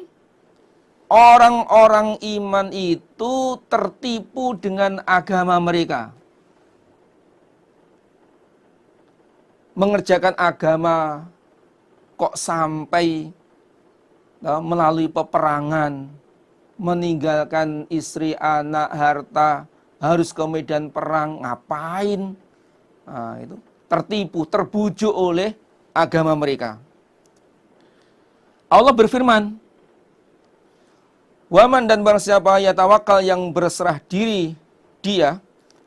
Speaker 1: orang-orang iman itu tertipu dengan agama mereka. Mengerjakan agama kok sampai melalui peperangan, meninggalkan istri, anak, harta, harus ke medan perang, ngapain? Nah, itu tertipu, terbujuk oleh agama mereka. Allah berfirman, waman, dan barang siapa yatawakkal, yang berserah diri dia,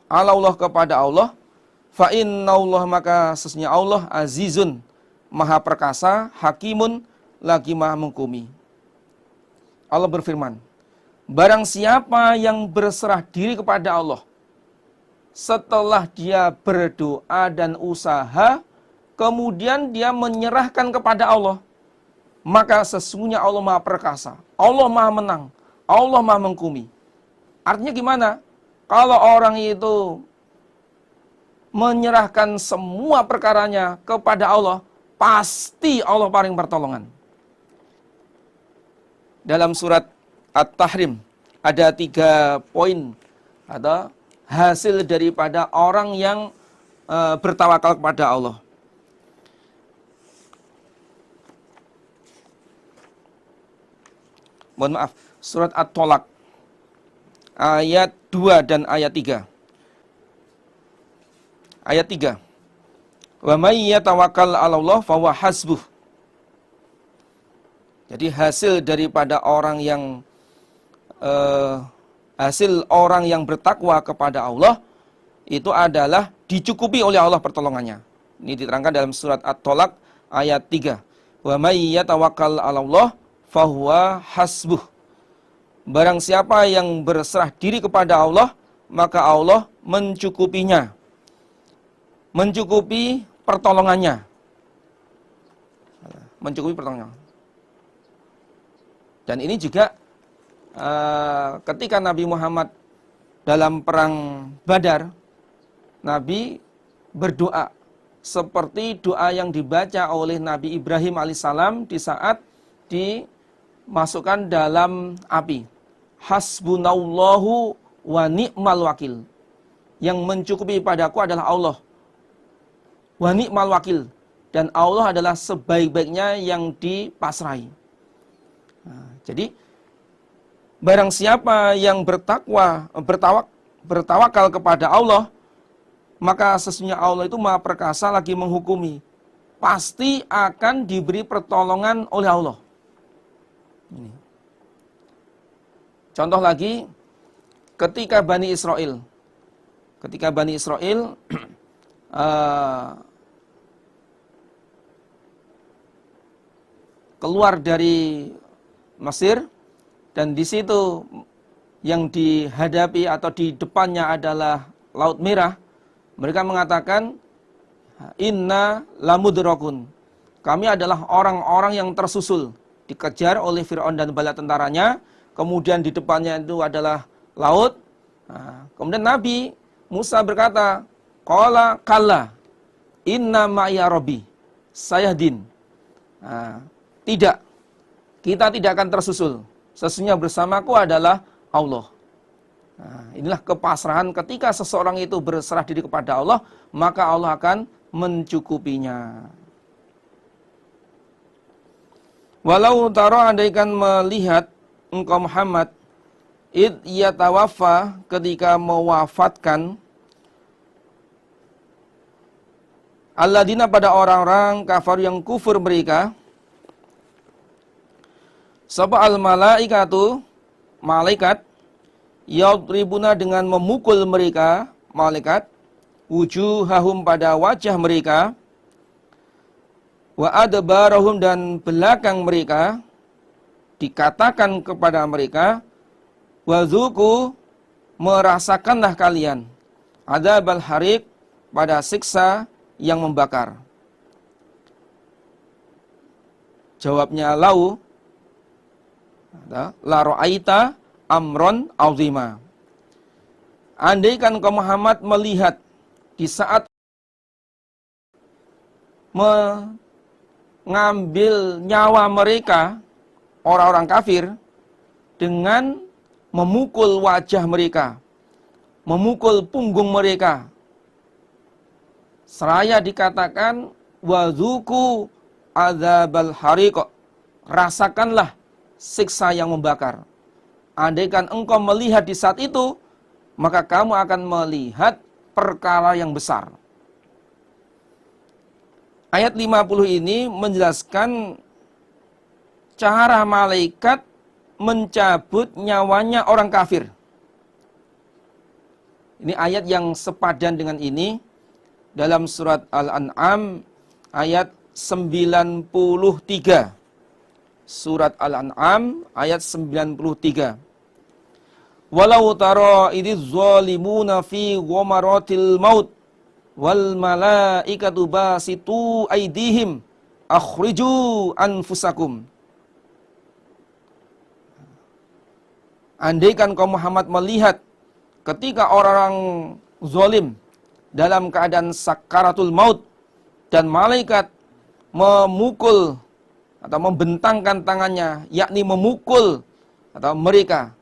Speaker 1: ala Allah, kepada Allah, fa innallaha, maka sesungguhnya Allah azizun, maha perkasa, hakimun, lagi maha menghukumi. Allah berfirman, barang siapa yang berserah diri kepada Allah setelah dia berdoa dan usaha, kemudian dia menyerahkan kepada Allah, maka sesungguhnya Allah maha perkasa, Allah maha menang, Allah maha menghukumi. Artinya gimana? Kalau orang itu menyerahkan semua perkaranya kepada Allah, pasti Allah paling pertolongan. Dalam surat At-Tahrim ada 3 poin, ada hasil daripada orang yang bertawakal kepada Allah. Mohon maaf, surat At-Tolak ayat 2 dan ayat 3. Ayat 3. Wa may yatawakkal 'ala Allah fa huwa hasbuh. Jadi hasil daripada orang yang hasil orang yang bertakwa kepada Allah itu adalah dicukupi oleh Allah pertolongannya. Ini diterangkan dalam surat At-Tolak ayat 3. Wa may yatawakkal 'ala Allah fa huwa hasbuh. Barang siapa yang berserah diri kepada Allah, maka Allah mencukupinya. Mencukupi pertolongannya. Mencukupi pertolongannya. Dan ini juga ketika Nabi Muhammad dalam perang Badar, Nabi berdoa seperti doa yang dibaca oleh Nabi Ibrahim alaihissalam di saat dimasukkan dalam api. Hasbunallahu wa ni'mal wakil. Yang mencukupi padaku adalah Allah. Wa ni'mal wakil, dan Allah adalah sebaik-baiknya yang dipasrai. Nah, jadi barang siapa yang bertawakal kepada Allah, maka sesungguhnya Allah itu maha perkasa lagi menghukumi. Pasti akan diberi pertolongan oleh Allah. Ini. Contoh lagi, ketika Bani Israel keluar dari Mesir, dan di situ yang dihadapi atau di depannya adalah Laut Merah, mereka mengatakan, inna lamudrakun, kami adalah orang-orang yang tersusul, dikejar oleh Fir'aun dan bala tentaranya, kemudian di depannya itu adalah laut. Nah, kemudian Nabi Musa berkata, qala kalla inna ma'iya rabbi sayahdin. Nah, tidak, kita tidak akan tersusul. sesungguhnya bersamaku adalah Allah. Nah, inilah kepasrahan ketika seseorang itu berserah diri kepada Allah, maka Allah akan mencukupinya. Walau taro andaikan melihat engkau Muhammad, id yatawaffa ketika mewafatkan alladzina pada orang-orang kafir yang kufur mereka, sapa al malaikatu malaikat yadribuna dengan memukul mereka malaikat wujuhahum pada wajah mereka wa adbarahum dan belakang mereka, dikatakan kepada mereka wazuku merasakanlah kalian adzabal hariq pada siksa yang membakar. Jawabnya lau la ra'aita amron azima. Andaikan kau Muhammad melihat di saat mengambil nyawa mereka, orang-orang kafir, dengan memukul wajah mereka, memukul punggung mereka, seraya dikatakan wazuku adzabal hariq, rasakanlah siksa yang membakar. Andaikan engkau melihat di saat itu, maka kamu akan melihat perkara yang besar. Ayat 50 ini menjelaskan cara malaikat mencabut nyawanya orang kafir. Ini ayat yang sepadan dengan ini dalam surat Al-An'am ayat 93. Surat Al-An'am ayat 93. Walau tara idz zalimuna fi ghamaratil maut wal malaikatu basitu aydihim akhriju anfusakum. Andaikan kaum Muhammad melihat ketika orang zalim dalam keadaan sakaratul maut dan malaikat memukul atau membentangkan tangannya, yakni memukul atau mereka,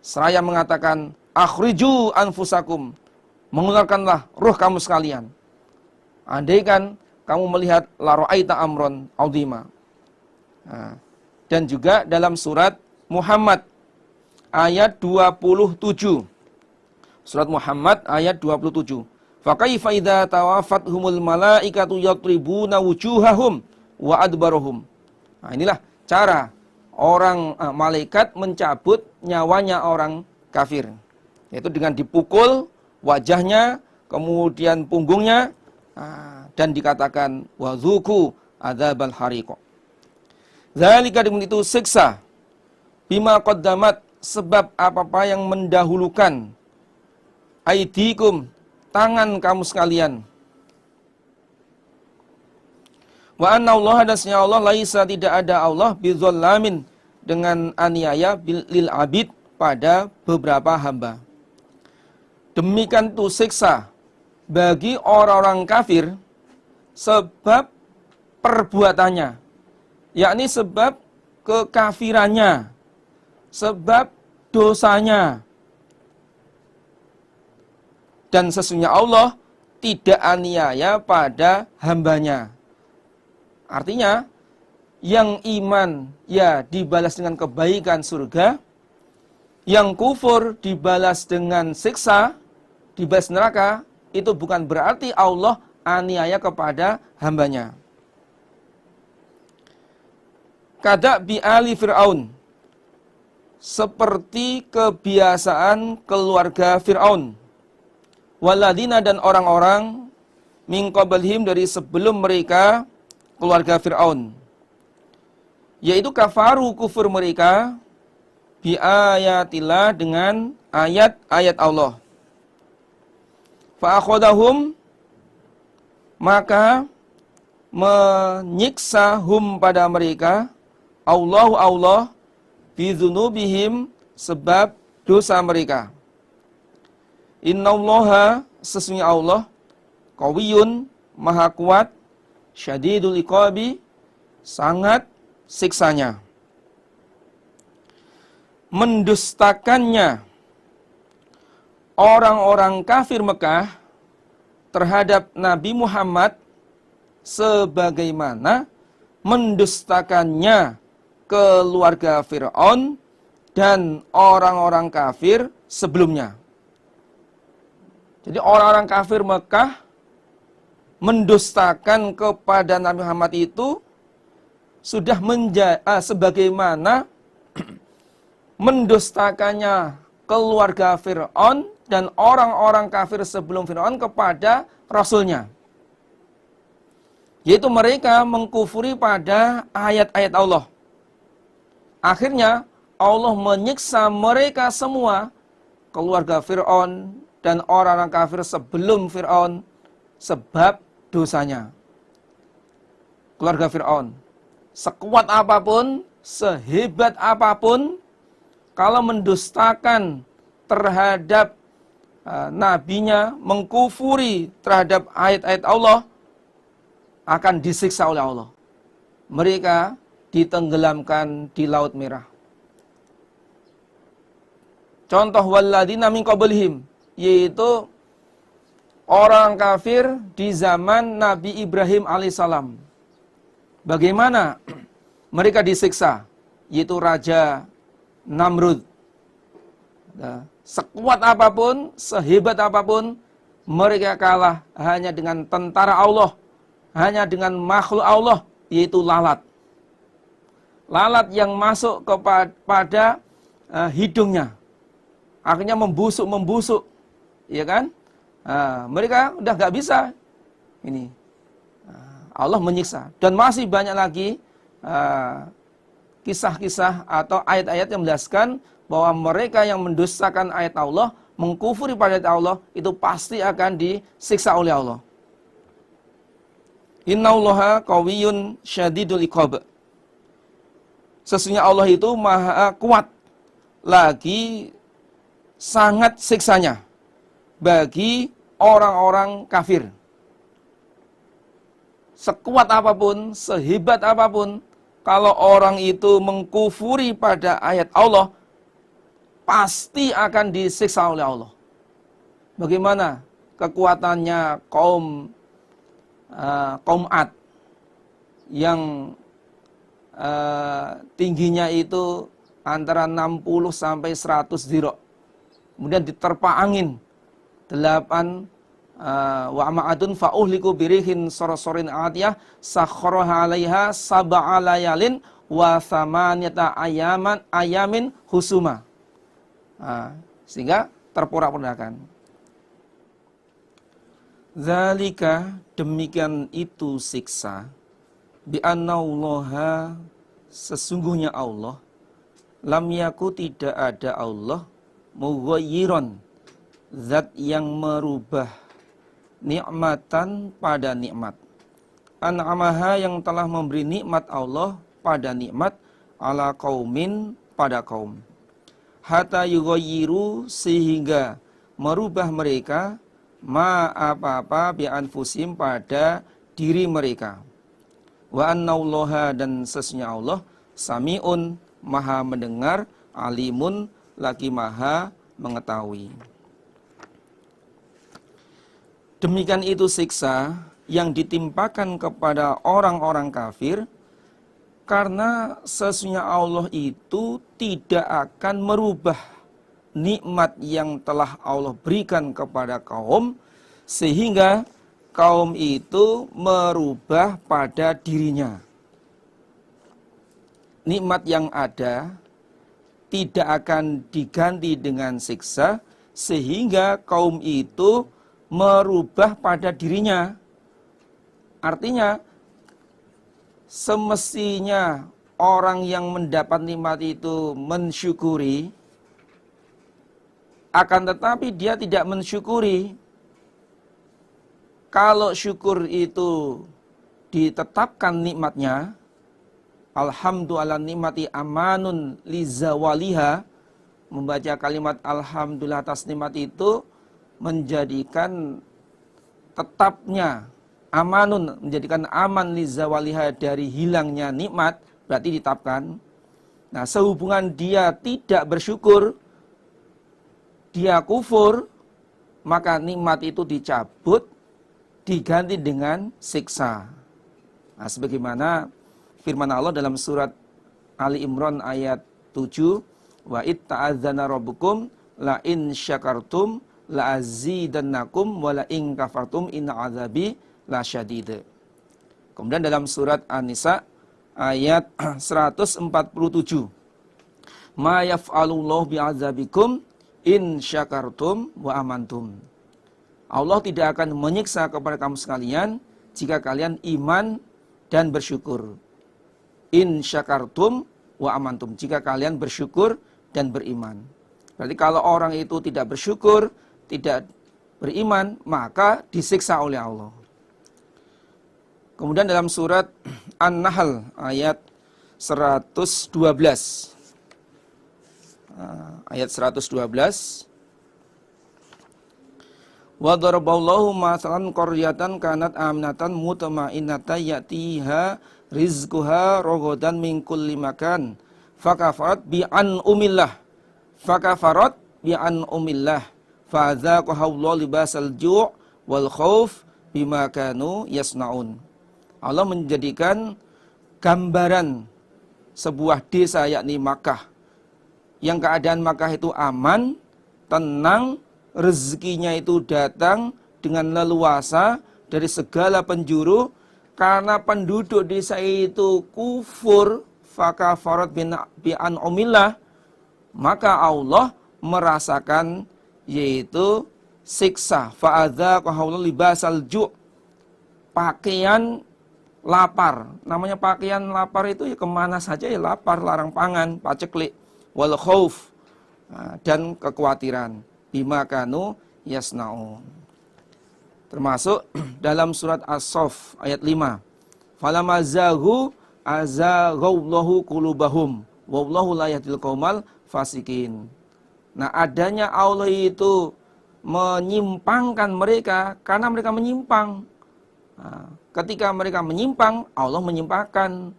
Speaker 1: seraya mengatakan akhriju anfusakum, mengeluarkanlah ruh kamu sekalian. Andaikan kamu melihat la ra'aita amron azima. Dan juga dalam surat Muhammad ayat 27. Surat Muhammad ayat 27. Fa kaifa idza tawafathumul malaikatu yatribuna wujuhahum wa adbarahum. Nah, inilah cara orang malaikat mencabut nyawanya orang kafir, yaitu dengan dipukul wajahnya, kemudian punggungnya, dan dikatakan wazuku adzabal hariq. Zalika dengan itu siksa bima qaddamat, sebab apa-apa yang mendahulukan aidikum, tangan kamu sekalian. Wa anna Allah, dasnya Allah, laisa tidak ada Allah bizallamin, dengan aniaya lil abid, pada beberapa hamba. Demikian itu siksa bagi orang-orang kafir sebab perbuatannya, yakni sebab kekafirannya, sebab dosanya. Dan sesungguhnya Allah tidak aniaya pada hambanya. Artinya, yang iman ya dibalas dengan kebaikan surga, yang kufur dibalas dengan siksa, dibalas neraka. Itu bukan berarti Allah aniaya kepada hambanya. Kada bi ali Fir'aun, seperti kebiasaan keluarga Fir'aun. Waladina, dan orang-orang min qablihim, dari sebelum mereka keluarga Fir'aun, yaitu kafaru, kufur mereka, bi ayatillah, dengan ayat-ayat Allah. Fa akhadahum, maka menyiksa hum, pada mereka, Allah bi dzunubihim, sebab dosa mereka. Innallaha, sesungguhnya Allah, qawiyyun, maha kuat, syadidul iqabi, sangat siksanya. mendustakannya orang-orang kafir Mekah terhadap Nabi Muhammad sebagaimana mendustakannya keluarga Fir'aun dan orang-orang kafir sebelumnya. Jadi orang-orang kafir Mekah mendustakan kepada Nabi Muhammad itu sudah sebagaimana mendustakannya keluarga Fir'aun dan orang-orang kafir sebelum Fir'aun kepada Rasulnya. Yaitu mereka mengkufuri pada ayat-ayat Allah. Akhirnya Allah menyiksa mereka semua, keluarga Fir'aun dan orang-orang kafir sebelum Fir'aun, sebab dosanya. Keluarga Fir'aun, sekuat apapun, sehebat apapun, kalau mendustakan terhadap nabinya, mengkufuri terhadap ayat-ayat Allah, akan disiksa oleh Allah. Mereka ditenggelamkan di Laut Merah. Contoh walladzina min qablihim, yaitu orang kafir di zaman Nabi Ibrahim alaihissalam. Bagaimana mereka disiksa? Yaitu Raja Namrud. Sekuat apapun, sehebat apapun, mereka kalah hanya dengan tentara Allah, hanya dengan makhluk Allah, yaitu lalat. Lalat yang masuk kepada hidungnya, akhirnya membusuk, ya kan? Mereka udah gak bisa. Ini Allah menyiksa. Dan masih banyak lagi kisah-kisah atau ayat-ayat yang menjelaskan bahwa mereka yang mendustakan ayat Allah, mengkufuri pada ayat Allah, itu pasti akan disiksa oleh Allah. Innallaha qawiyyun syadidul iqab. Sesungguhnya Allah itu maha kuat, lagi sangat siksanya bagi orang-orang kafir. Sekuat apapun, sehebat apapun, kalau orang itu mengkufuri pada ayat Allah, pasti akan disiksa oleh Allah. Bagaimana kekuatannya kaum Ad yang tingginya itu antara 60 sampai 100 dirok. Kemudian diterpa angin 8 wa ma'adun fa'uhliku birihin sorosorin atiyah sakharaha 'alaiha sab'a layalin wa thamaniyata ayamin husuma. Sehingga terporak-porandakan. Zalika, demikian itu siksa, bi annallaha, sesungguhnya Allah, lam yaku, tidak ada Allah, mughayyiran, zat yang merubah nikmatan pada nikmat, an'amaha, yang telah memberi nikmat Allah pada nikmat, ala qaumin, pada kaum, hatta yughayyiru, sehingga merubah mereka, ma apa-apa bi anfusim, pada diri mereka. Wa annallaha, dan sesungguhnya Allah, sami'un, maha mendengar, alimun, lagi maha mengetahui. Demikian itu siksa yang ditimpakan kepada orang-orang kafir, karena sesungguhnya Allah itu tidak akan merubah nikmat yang telah Allah berikan kepada kaum, sehingga kaum itu merubah pada dirinya. Nikmat yang ada tidak akan diganti dengan siksa, sehingga kaum itu merubah pada dirinya. Artinya, semestinya orang yang mendapat nikmat itu mensyukuri, akan tetapi dia tidak mensyukuri. Kalau syukur itu ditetapkan nikmatnya, alhamdulillah nikmati amanun lizawaliha, membaca kalimat alhamdulillah atas nikmat itu menjadikan tetapnya amanun, menjadikan aman lizawaliha, dari hilangnya nikmat, berarti ditetapkan. Nah, sehubungan dia tidak bersyukur, dia kufur, maka nikmat itu dicabut, diganti dengan siksa. Nah, sebagaimana firman Allah dalam surat Ali Imran ayat 7, wa id ta'adzana rabbukum la in syakartum la azidannakum wa la in kafartum inna azabi lasyadid. Kemudian dalam surat An-Nisa ayat 147, ma yaf'alullahu bi'azabikum in syakartum wa amantum. Allah tidak akan menyiksa kepada kamu sekalian jika kalian iman dan bersyukur. In syakartum wa amantum, jika kalian bersyukur dan beriman. Berarti kalau orang itu tidak bersyukur, tidak beriman, maka disiksa oleh Allah. Kemudian dalam surat An-Nahl ayat 112. Ayat 112. Wa daraballahu mathalan qaryatan kanat aminatan mutma'innatan ya'tiha rizquha ragadan min kulli makan fakafarat bi an umillah fadzaqahallahu libasal ju' wal khauf bima kanu yasnaun. Allah menjadikan gambaran sebuah desa yakni Makkah, yang keadaan Makkah itu aman, tenang, rezekinya itu datang dengan leluasa dari segala penjuru. Karena penduduk desa itu kufur, fakafarat bi an umillah, maka Allah merasakan yaitu siksa. Fa'adzaqahallahu libasal ju', pakaian lapar. Namanya pakaian lapar itu ya kemana saja ya lapar, larang pangan, paceklik. Wal khauf, dan kekhawatiran. Bima kanu yasnaun. Termasuk dalam surat As-Saff ayat 5. Falamma zaghu azaghallahu qulubahum wallahu la yahdil qaumal fasikin. Nah, adanya Allah itu menyimpangkan mereka karena mereka menyimpang. Nah, ketika mereka menyimpang, Allah menyimpangkan.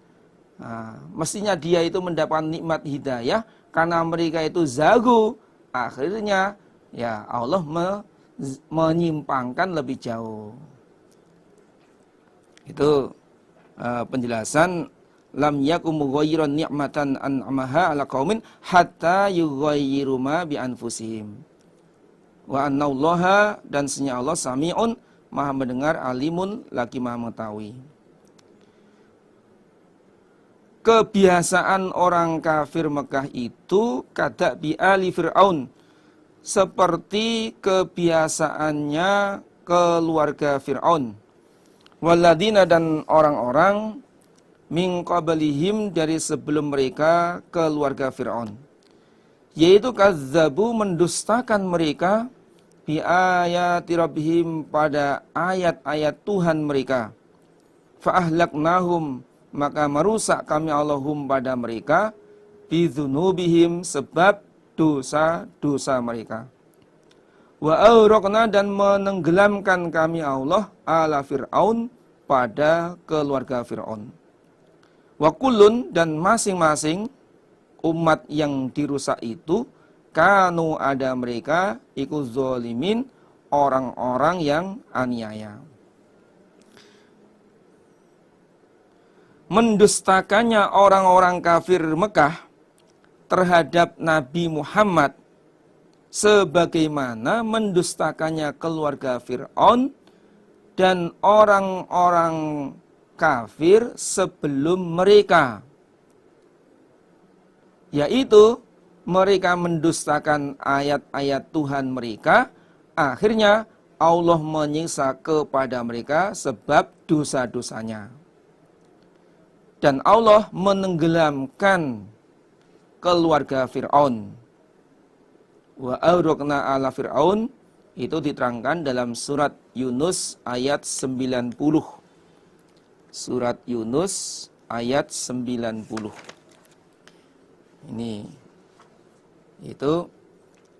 Speaker 1: Nah, mestinya dia itu mendapat nikmat hidayah karena mereka itu zagu. Akhirnya ya Allah menyimpangkan lebih jauh. Itu penjelasan lam yakum mughayyiran ni'matan an'amaha ala qaumin hatta yughayyiru ma bi anfusihim. Wa annallaha, dan sesungguhnya Allah sami'un, maha mendengar, alimun, lagi maha mengetahui. Kebiasaan orang kafir Mekah itu kada bi ali Fir'aun, seperti kebiasaannya keluarga Fir'aun. Waladina, dan orang-orang min qablihim, dari sebelum mereka keluarga Fir'aun. Yaitu kazzabu, mendustakan mereka, bi ayati rabbihim, pada ayat-ayat Tuhan mereka. Fa ahlaknahum, maka merusak kami Allahum pada mereka, bi dzunubihim, sebab dosa-dosa mereka. Wa awraqna, dan menenggelamkan kami Allah ala Fir'aun, pada keluarga Fir'aun. Wa kullun, dan masing-masing umat yang dirusak itu, kanu, ada mereka, iku zolimin, orang-orang yang aniaya. Mendustakannya orang-orang kafir Mekah terhadap Nabi Muhammad sebagaimana mendustakannya keluarga Fir'aun dan orang-orang kafir sebelum mereka, yaitu mereka mendustakan ayat-ayat Tuhan mereka, akhirnya Allah menyiksa kepada mereka sebab dosa-dosanya. Dan Allah menenggelamkan keluarga Fir'aun. Wa awraqna ala Fir'aun, itu diterangkan dalam surat Yunus ayat 90. Surat Yunus ayat 90. Ini itu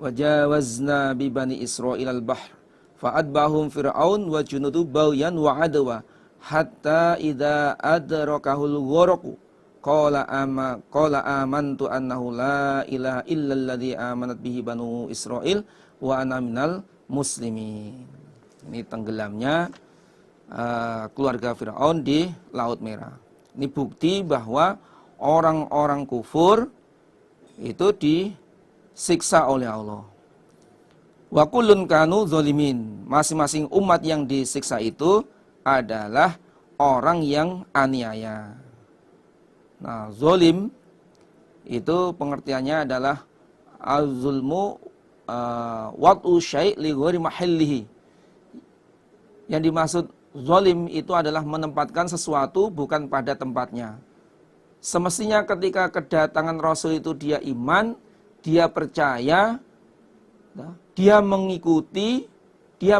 Speaker 1: wajawazna bi bani Israil al-bahr fa'adbahum Fir'aun wa junudu baghyan wa adwa hatta idza adrakahul gharaqu qala amantu annahu la ilaha illalladzi amanat bihi banu Israil wa ana minal muslimin. Ini tenggelamnya keluarga Firaun di Laut Merah. Ini bukti bahwa orang-orang kufur itu disiksa oleh Allah. Wa kullun kanu zalimin. Masing-masing umat yang disiksa itu adalah orang yang aniaya. Nah, zalim itu pengertiannya adalah az-zulmu wad'u syai' li ghairi mahallihi. Yang dimaksud zalim itu adalah menempatkan sesuatu bukan pada tempatnya. Semestinya ketika kedatangan Rasul itu dia iman, dia percaya, dia mengikuti, dia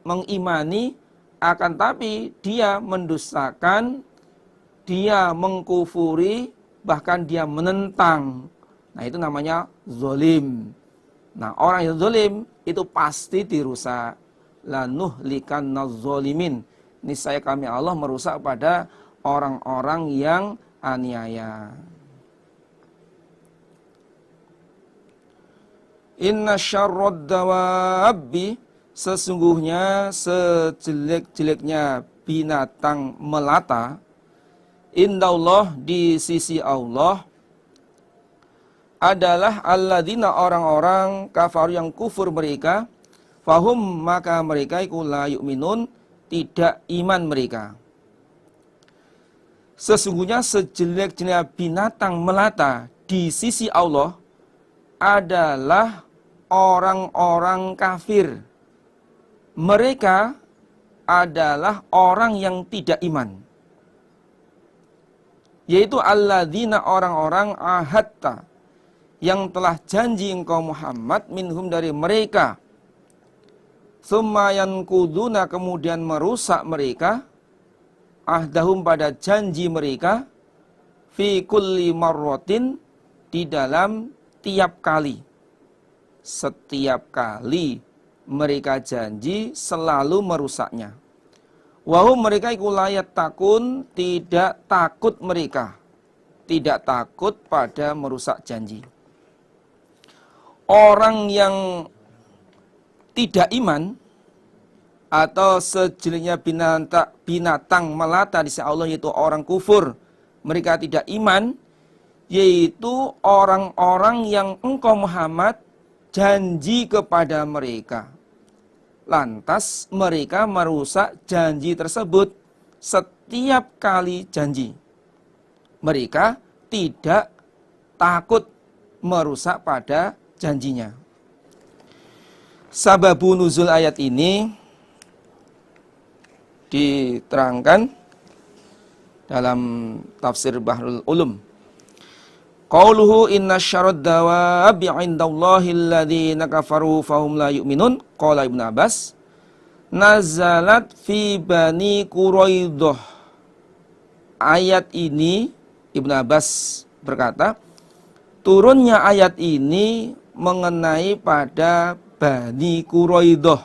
Speaker 1: mengimani, akan tapi dia mendustakan, dia mengkufuri, bahkan dia menentang. Nah, itu namanya zalim. Nah, orang yang zalim itu pasti dirusak. Lanuhlikanna zalimin. Niscaya kami Allah merusak pada orang-orang yang aniaya. Inna syarrad dawabbi, sesungguhnya sejelek-jeleknya binatang melata, indallah, di sisi Allah, adalah alladzina, orang-orang kafar yang kufur mereka, fahum, maka mereka iku la yu'minun, tidak iman mereka. Sesungguhnya sejelek-jeleknya binatang melata di sisi Allah adalah orang-orang kafir. Mereka adalah orang yang tidak iman. Yaitu alladzina, orang-orang ahadta, yang telah janji engkau Muhammad minhum, dari mereka. Tsumma yankuduna, kemudian merusak mereka, ahdahum, pada janji mereka, fi kulli marratin, di dalam tiap kali. Setiap kali mereka janji selalu merusaknya. Wahum, mereka iku layat takun, tidak takut mereka, tidak takut pada merusak janji. Orang yang tidak iman atau sejeleknya binatang melata di sisi Allah, yaitu orang kufur, mereka tidak iman, yaitu orang-orang yang engkau Muhammad janji kepada mereka. Lantas mereka merusak janji tersebut setiap kali janji. Mereka tidak takut merusak pada janjinya. Sababu nuzul ayat ini diterangkan dalam tafsir Bahrul Ulum. Qauluhu inna syarrad dawabi 'indallahi alladzina kafaru fahum la yu'minun. Qala Ibnu Abbas, nazalat fi Bani Quraidah. Ayat ini, Ibnu Abbas berkata, turunnya ayat ini mengenai pada Bani Quraidah,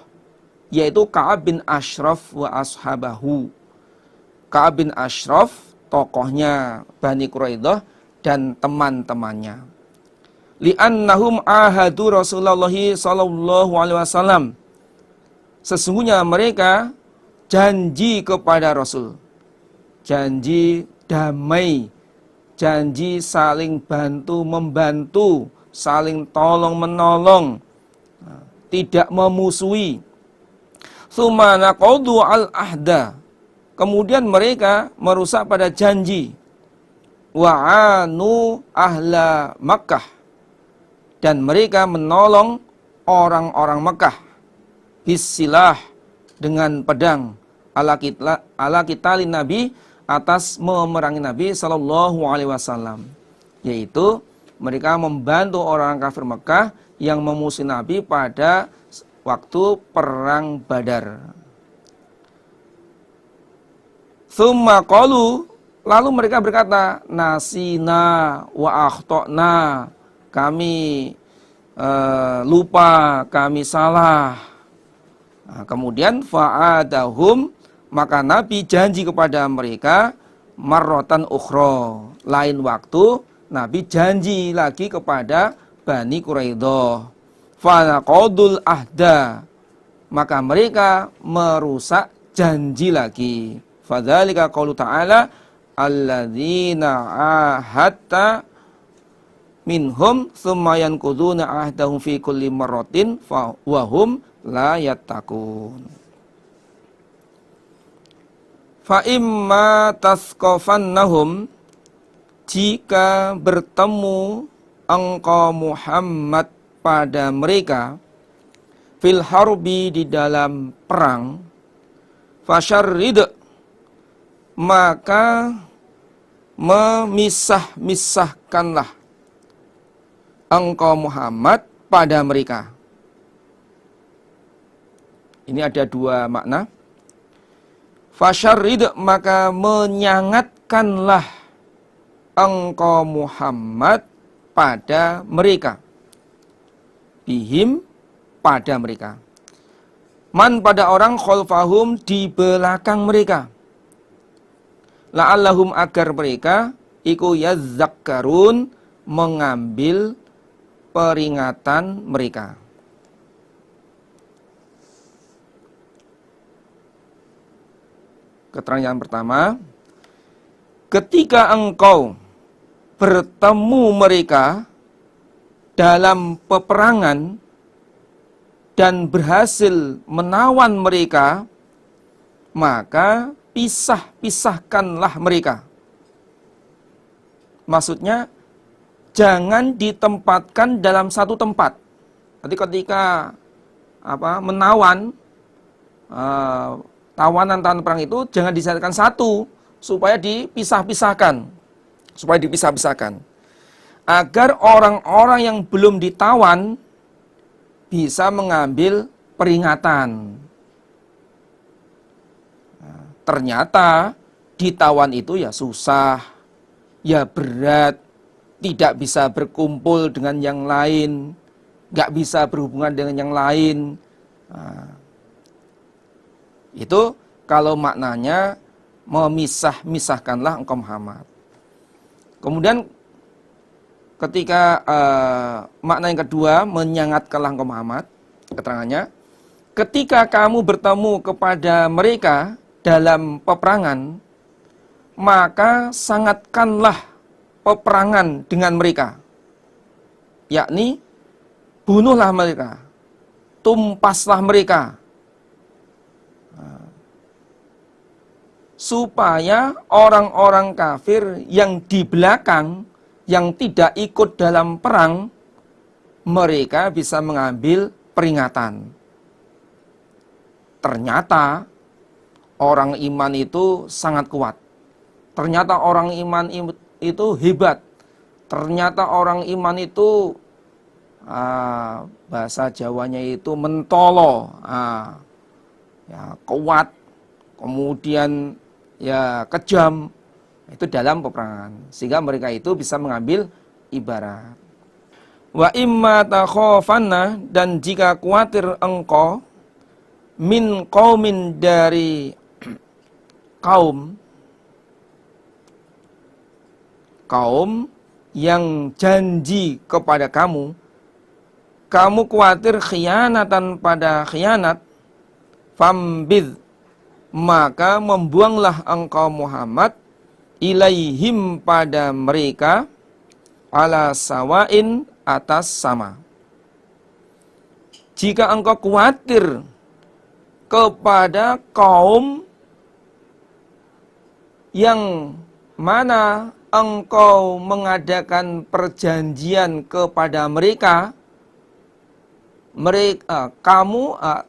Speaker 1: yaitu Ka'ab bin Ashraf wa ashabahu. Ka'ab bin Ashraf, tokohnya Bani Quraidah, dan teman-temannya. Li'annahum ahadu Rasulullah sallallahu alaihi wasallam. Sesungguhnya mereka janji kepada Rasul. Janji damai, janji saling bantu-membantu, saling tolong-menolong, tidak memusuhi. Tsumma naqadu al-ahda. Kemudian mereka merusak pada janji. Wa'anu ahla Makkah, dan mereka menolong orang-orang Makkah bisilah, dengan pedang, ala kitalin Nabi, atas memerangi Nabi sallallahu alaihi wasallam. Yaitu mereka membantu orang kafir Makkah yang memusuhi Nabi pada waktu perang Badar. Tsumma qalu, lalu mereka berkata, nasina wa akhtana, kami lupa, kami salah. Nah, kemudian fa'adahum, maka Nabi janji kepada mereka, marrotan ukhra, lain waktu Nabi janji lagi kepada Bani Quraidah. Fanaqadul ahda, maka mereka merusak janji lagi. Fadzalika qaulu ta'ala alladzina ahadta minhum tsumma yanquduna ahdahum fi kulli marratin fa wahum la yattaqun. Fa imma tasqafannahum, jika bertemu engkau Muhammad pada mereka fil harbi, di dalam perang, fasyarrid, maka memisah-misahkanlah engkau Muhammad pada mereka. Ini ada dua makna. Fasyarrid, maka menyangatkanlah engkau Muhammad pada mereka. Bihim, pada mereka. Man, pada orang, khalfahum, di belakang mereka. La'allahum, agar mereka iku yazzakkarun, mengambil peringatan mereka. Keterangan yang pertama, ketika engkau bertemu mereka dalam peperangan dan berhasil menawan mereka, maka pisah-pisahkanlah mereka. Maksudnya, jangan ditempatkan dalam satu tempat. Jadi ketika menawan tawanan perang itu, jangan dijadikan satu, supaya dipisah-pisahkan. Agar orang-orang yang belum ditawan bisa mengambil peringatan. Nah, ternyata ditawan itu ya susah, ya berat, tidak bisa berkumpul dengan yang lain, nggak bisa berhubungan dengan yang lain. Nah, itu kalau maknanya memisah-misahkanlah engkau Muhammad. Kemudian ketika makna yang kedua, menyangatkanlah engkau Muhammad, keterangannya, ketika kamu bertemu kepada mereka dalam peperangan, maka sangatkanlah peperangan dengan mereka. Yakni, bunuhlah mereka, tumpaslah mereka. Supaya orang-orang kafir yang di belakang, yang tidak ikut dalam perang, mereka bisa mengambil peringatan. Ternyata orang iman itu sangat kuat. Ternyata orang iman itu hebat. Ternyata orang iman itu bahasa Jawanya itu mentolo, ya, kuat, kemudian ya kejam, itu dalam peperangan, sehingga mereka itu bisa mengambil ibarat. Wa imma takhafanna, dan jika khawatir engkau, min qaumin, dari kaum yang janji kepada kamu khawatir khianatan, pada khianat, fambid, maka membuanglah engkau Muhammad ilaihim, pada mereka, ala sawain, atas sama. Jika engkau khawatir kepada kaum yang mana engkau mengadakan perjanjian kepada mereka,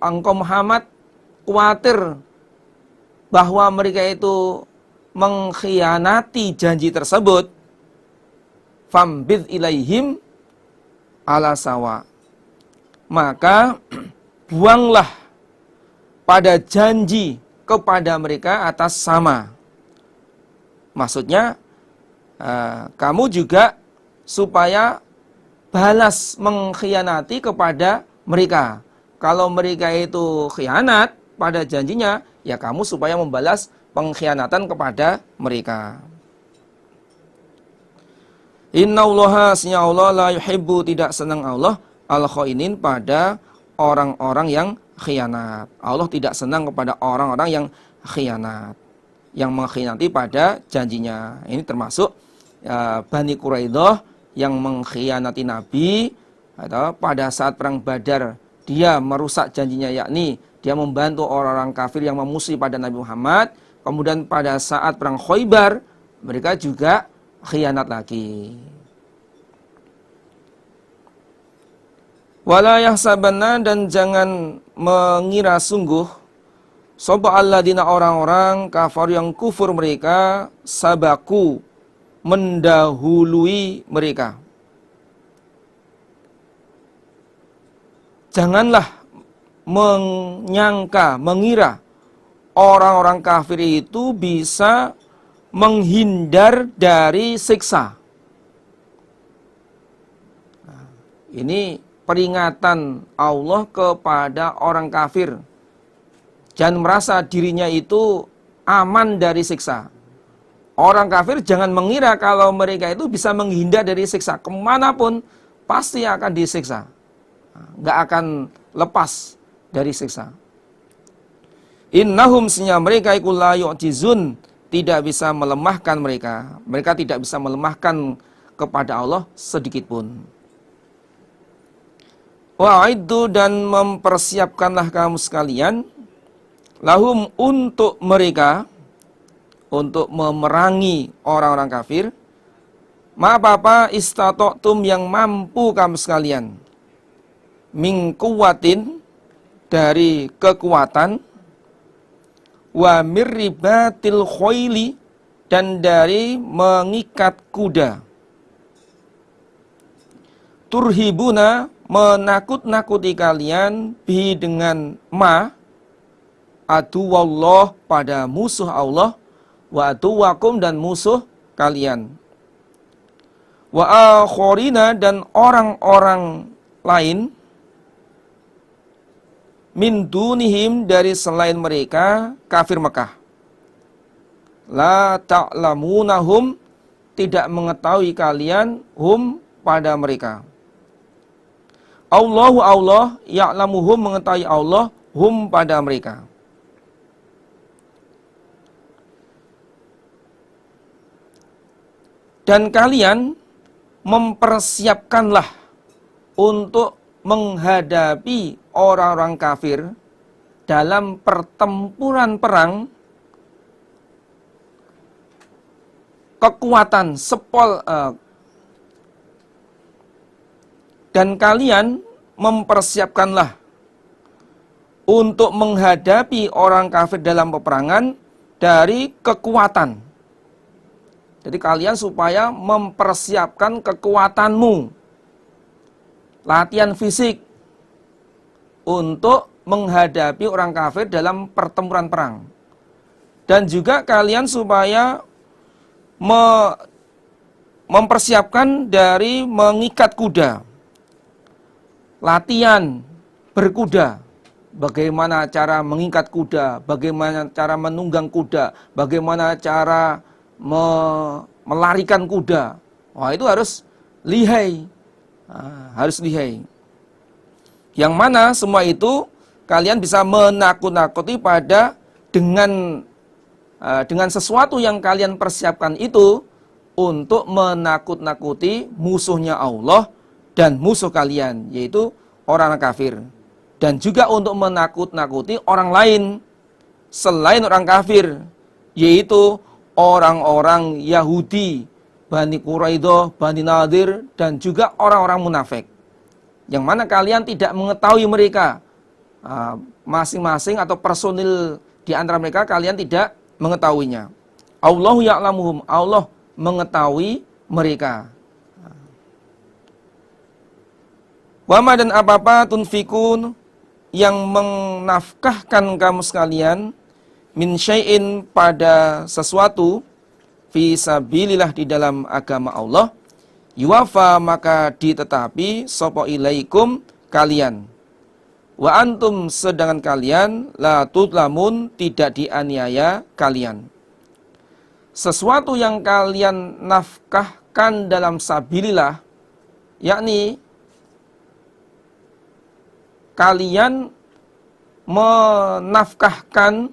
Speaker 1: engkau Muhammad khawatir bahwa mereka itu mengkhianati janji tersebut, fambid ilaihim ala sawa, maka buanglah pada janji kepada mereka atas sama. Maksudnya kamu juga supaya balas mengkhianati kepada mereka. Kalau mereka itu khianat pada janjinya, ya kamu supaya membalas pengkhianatan kepada mereka. Innallaha sesungguhnya Allah la yuhibbu tidak senang Allah al-khainin pada orang-orang yang khianat. Allah tidak senang kepada orang-orang yang khianat, yang mengkhianati pada janjinya. Ini termasuk Bani Quraidah yang mengkhianati Nabi atau pada saat perang Badar dia merusak janjinya, yakni dia membantu orang-orang kafir yang memusuhi pada Nabi Muhammad. Kemudian pada saat perang Khaybar mereka juga khianat lagi. Wala yahsabanna dan jangan mengira sungguh sapa alladzina orang-orang kafir yang kufur mereka sabaku mendahului mereka. Janganlah menyangka, mengira orang-orang kafir itu bisa menghindar dari siksa. Nah, ini peringatan Allah kepada orang kafir. Jangan merasa dirinya itu aman dari siksa. Orang kafir jangan mengira kalau mereka itu bisa menghindar dari siksa. Kemanapun pasti akan disiksa. Nggak akan lepas dari siksa. Innahum sesungguhnya mereka iku la yu'jizun tidak bisa melemahkan mereka. Mereka tidak bisa melemahkan kepada Allah sedikit pun. Wa'iddu dan mempersiapkanlah kamu sekalian lahum untuk mereka, untuk memerangi orang-orang kafir, ma apa istata'tum yang mampu kamu sekalian, min quwwatin dari kekuatan, wa mirribatil khoili dan dari mengikat kuda, turhibuna menakut-nakuti kalian bi dengan ma aduwallah pada musuh Allah, wa aduwakum dan musuh kalian, wa akhorina dan orang-orang lain, min dunihim dari selain mereka kafir Mekah, la ta'lamunahum tidak mengetahui kalian hum pada mereka. Allahu Allah ya'lamuhum mengetahui Allah hum pada mereka. Dan kalian mempersiapkanlah untuk menghadapi orang-orang kafir dalam pertempuran perang kekuatan dan kalian mempersiapkanlah untuk menghadapi orang kafir dalam peperangan dari kekuatan. Jadi kalian supaya mempersiapkan kekuatanmu, latihan fisik untuk menghadapi orang kafir dalam pertempuran perang. Dan juga kalian supaya mempersiapkan dari mengikat kuda, latihan berkuda, bagaimana cara mengikat kuda, bagaimana cara menunggang kuda, bagaimana cara melarikan kuda. Wah, itu harus lihai. Harus lihai. Yang mana semua itu kalian bisa menakut-nakuti pada dengan sesuatu yang kalian persiapkan itu untuk menakut-nakuti musuhnya Allah dan musuh kalian, yaitu orang kafir. Dan juga untuk menakut-nakuti orang lain selain orang kafir, yaitu orang-orang Yahudi, Bani Quraidah, Bani Nadir, dan juga orang-orang munafik. Yang mana kalian tidak mengetahui mereka. Masing-masing atau personil di antara mereka kalian tidak mengetahuinya. Allahu ya'lamuhum, Allah mengetahui mereka. Wama dan apa-apa tunfikun yang menafkahkan kamu sekalian min syai'in pada sesuatu fi sabilillah di dalam agama Allah, yuwafa maka ditetapi sapa ilaikum kalian, Wa antum sedangkan kalian la tudlamun tidak dianiaya kalian. Sesuatu yang kalian nafkahkan dalam sabilillah, yakni kalian menafkahkan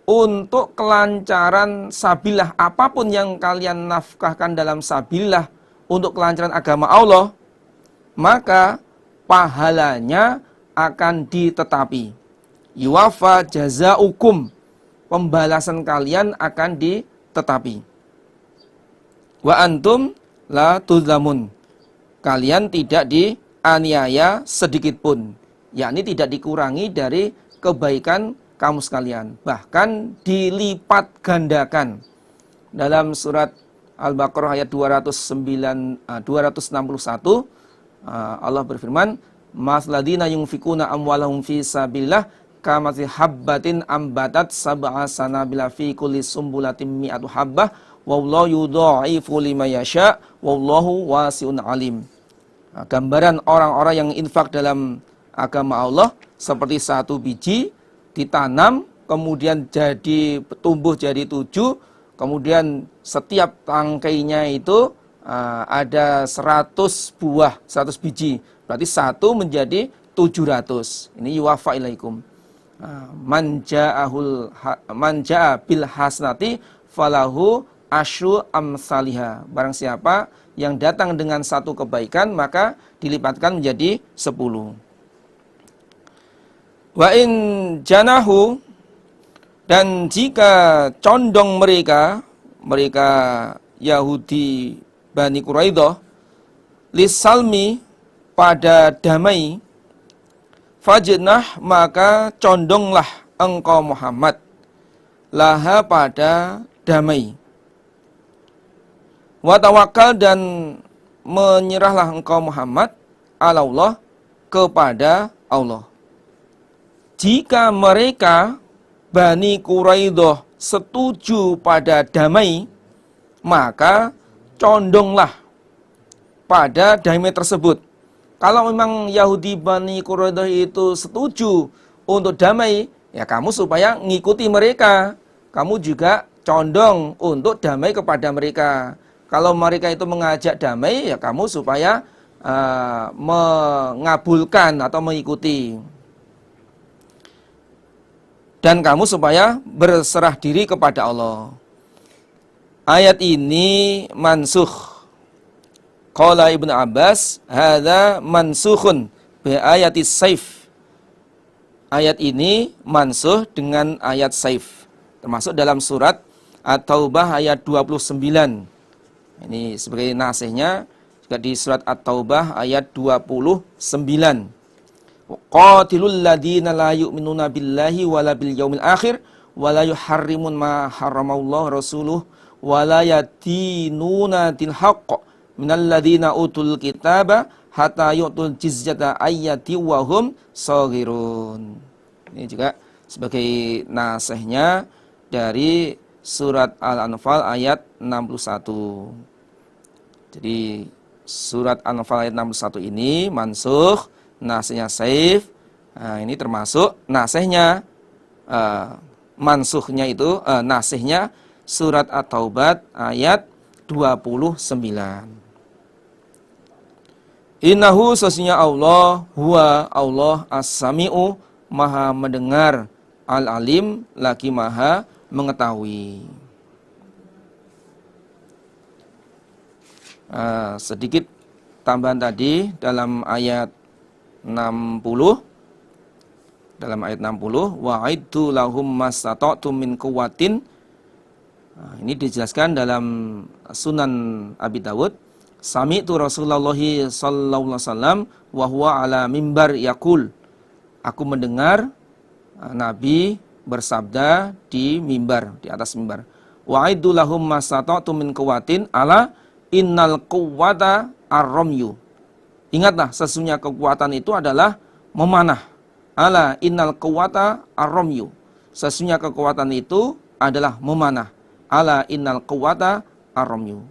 Speaker 1: untuk kelancaran sabilillah, apapun yang kalian nafkahkan dalam sabilillah untuk kelancaran agama Allah, maka pahalanya akan ditetapi. Yuwafa jazaukum, pembalasan kalian akan ditetapi. Wa antum la tuzlamun, kalian tidak dianiaya sedikit pun, yakni tidak dikurangi dari kebaikan kamu sekalian, bahkan dilipat gandakan. Dalam surat Al-Baqarah ayat 261 Allah berfirman, "Masladina yunfikuna amwalahum fi sabilillah kamathali habbatin ambatat sab'a sanabila fi kulli sumbulatin mi'atu habbah wallahu yudha'ifu liman yasha wallahu wasi'un alim." Gambaran orang-orang yang infak dalam agama Allah seperti satu biji ditanam, kemudian tumbuh jadi 7, kemudian setiap tangkainya itu ada 100 buah, 100 biji. Berarti satu menjadi 700. Ini yuwafa ilaikum. Man ja'a bil hasanati falahu asyru amsalihha. Barang siapa yang datang dengan satu kebaikan, maka dilipatkan menjadi 10. Wa in janahu, dan jika condong mereka Yahudi Bani Quraidah lisalmi, pada damai, fajnah, maka condonglah engkau Muhammad laha pada damai. Wa tawakkal, dan menyerahlah engkau Muhammad ala Allah, kepada Allah. Jika mereka Bani Quraidah setuju pada damai, maka condonglah pada damai tersebut. Kalau memang Yahudi Bani Quraidah itu setuju untuk damai, ya kamu supaya ngikuti mereka. Kamu juga condong untuk damai kepada mereka. Kalau mereka itu mengajak damai, ya kamu supaya mengabulkan atau mengikuti. Dan kamu supaya berserah diri kepada Allah. Ayat ini mansukh. Qala Ibnu Abbas, hadza mansukhun bi ayatis saif. Ayat ini mansukh dengan ayat saif. Termasuk dalam surat At-Taubah ayat 29. Ini sebagai nasihnya juga di surat At-Taubah ayat 29. Qatilul ladina la yu'minuna billahi wala bil yaumil akhir wala yuharrimun ma haramallahu rasuluh wala yatinuna til haqq minal ladina utul kitaba hatta yu'tul jizyata ayyati wa hum shaghirun. Ini juga sebagai nasihnya dari surat Al-Anfal ayat 61. Jadi surat Al-Anfal ayat 61 ini mansukh, nasihnya saif. Nah, ini termasuk nasihnya mansukhnya itu nasihnya surat At-Taubah ayat 29. Innahu, sesungguhnya Allah, huwa Allah as-sami'u, maha mendengar, al-alim, lagi maha mengetahui. Sedikit tambahan tadi dalam ayat 60. Dalam ayat 60, wa'iddu lahum mastata'tum min quwwatin. Ini dijelaskan dalam Sunan Abi Dawud. Sami'tu Rasulullah sallallahu alaihi wasallam wa huwa ala mimbar yaqul. Aku mendengar Nabi bersabda di mimbar, di atas mimbar. Wa'iddu lahum mastata'tum min quwwatin ala innal quwwata ar-ramyu. Ingatlah, sesungguhnya kekuatan itu adalah memanah. Ala innal quwwata ar-ramyu. Sesungguhnya kekuatan itu adalah memanah. Ala innal quwwata ar-ramyu.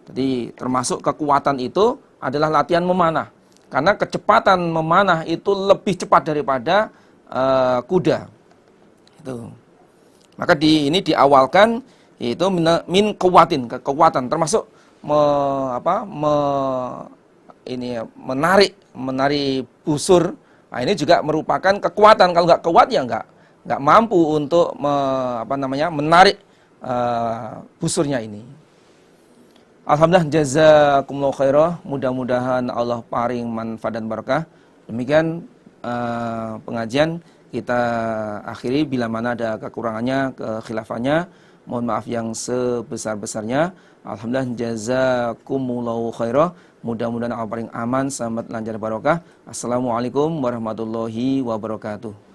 Speaker 1: Jadi termasuk kekuatan itu adalah latihan memanah. Karena kecepatan memanah itu lebih cepat daripada kuda. Itu. Maka ini diawalkan yaitu min kekuatan, termasuk menarik busur. Nah, ini juga merupakan kekuatan. Kalau nggak kuat ya nggak mampu untuk menarik busurnya ini. Alhamdulillah, jazakumullahu khairah. Mudah-mudahan Allah paring manfaat dan barakah. Demikian pengajian kita akhiri. Bila mana ada kekurangannya, kekhilafannya, mohon maaf yang sebesar-besarnya. Alhamdulillah, jazakumullahu khairah. Mudah-mudahan Allah paling aman, selamat, lancar, barokah. Assalamualaikum warahmatullahi wabarakatuh.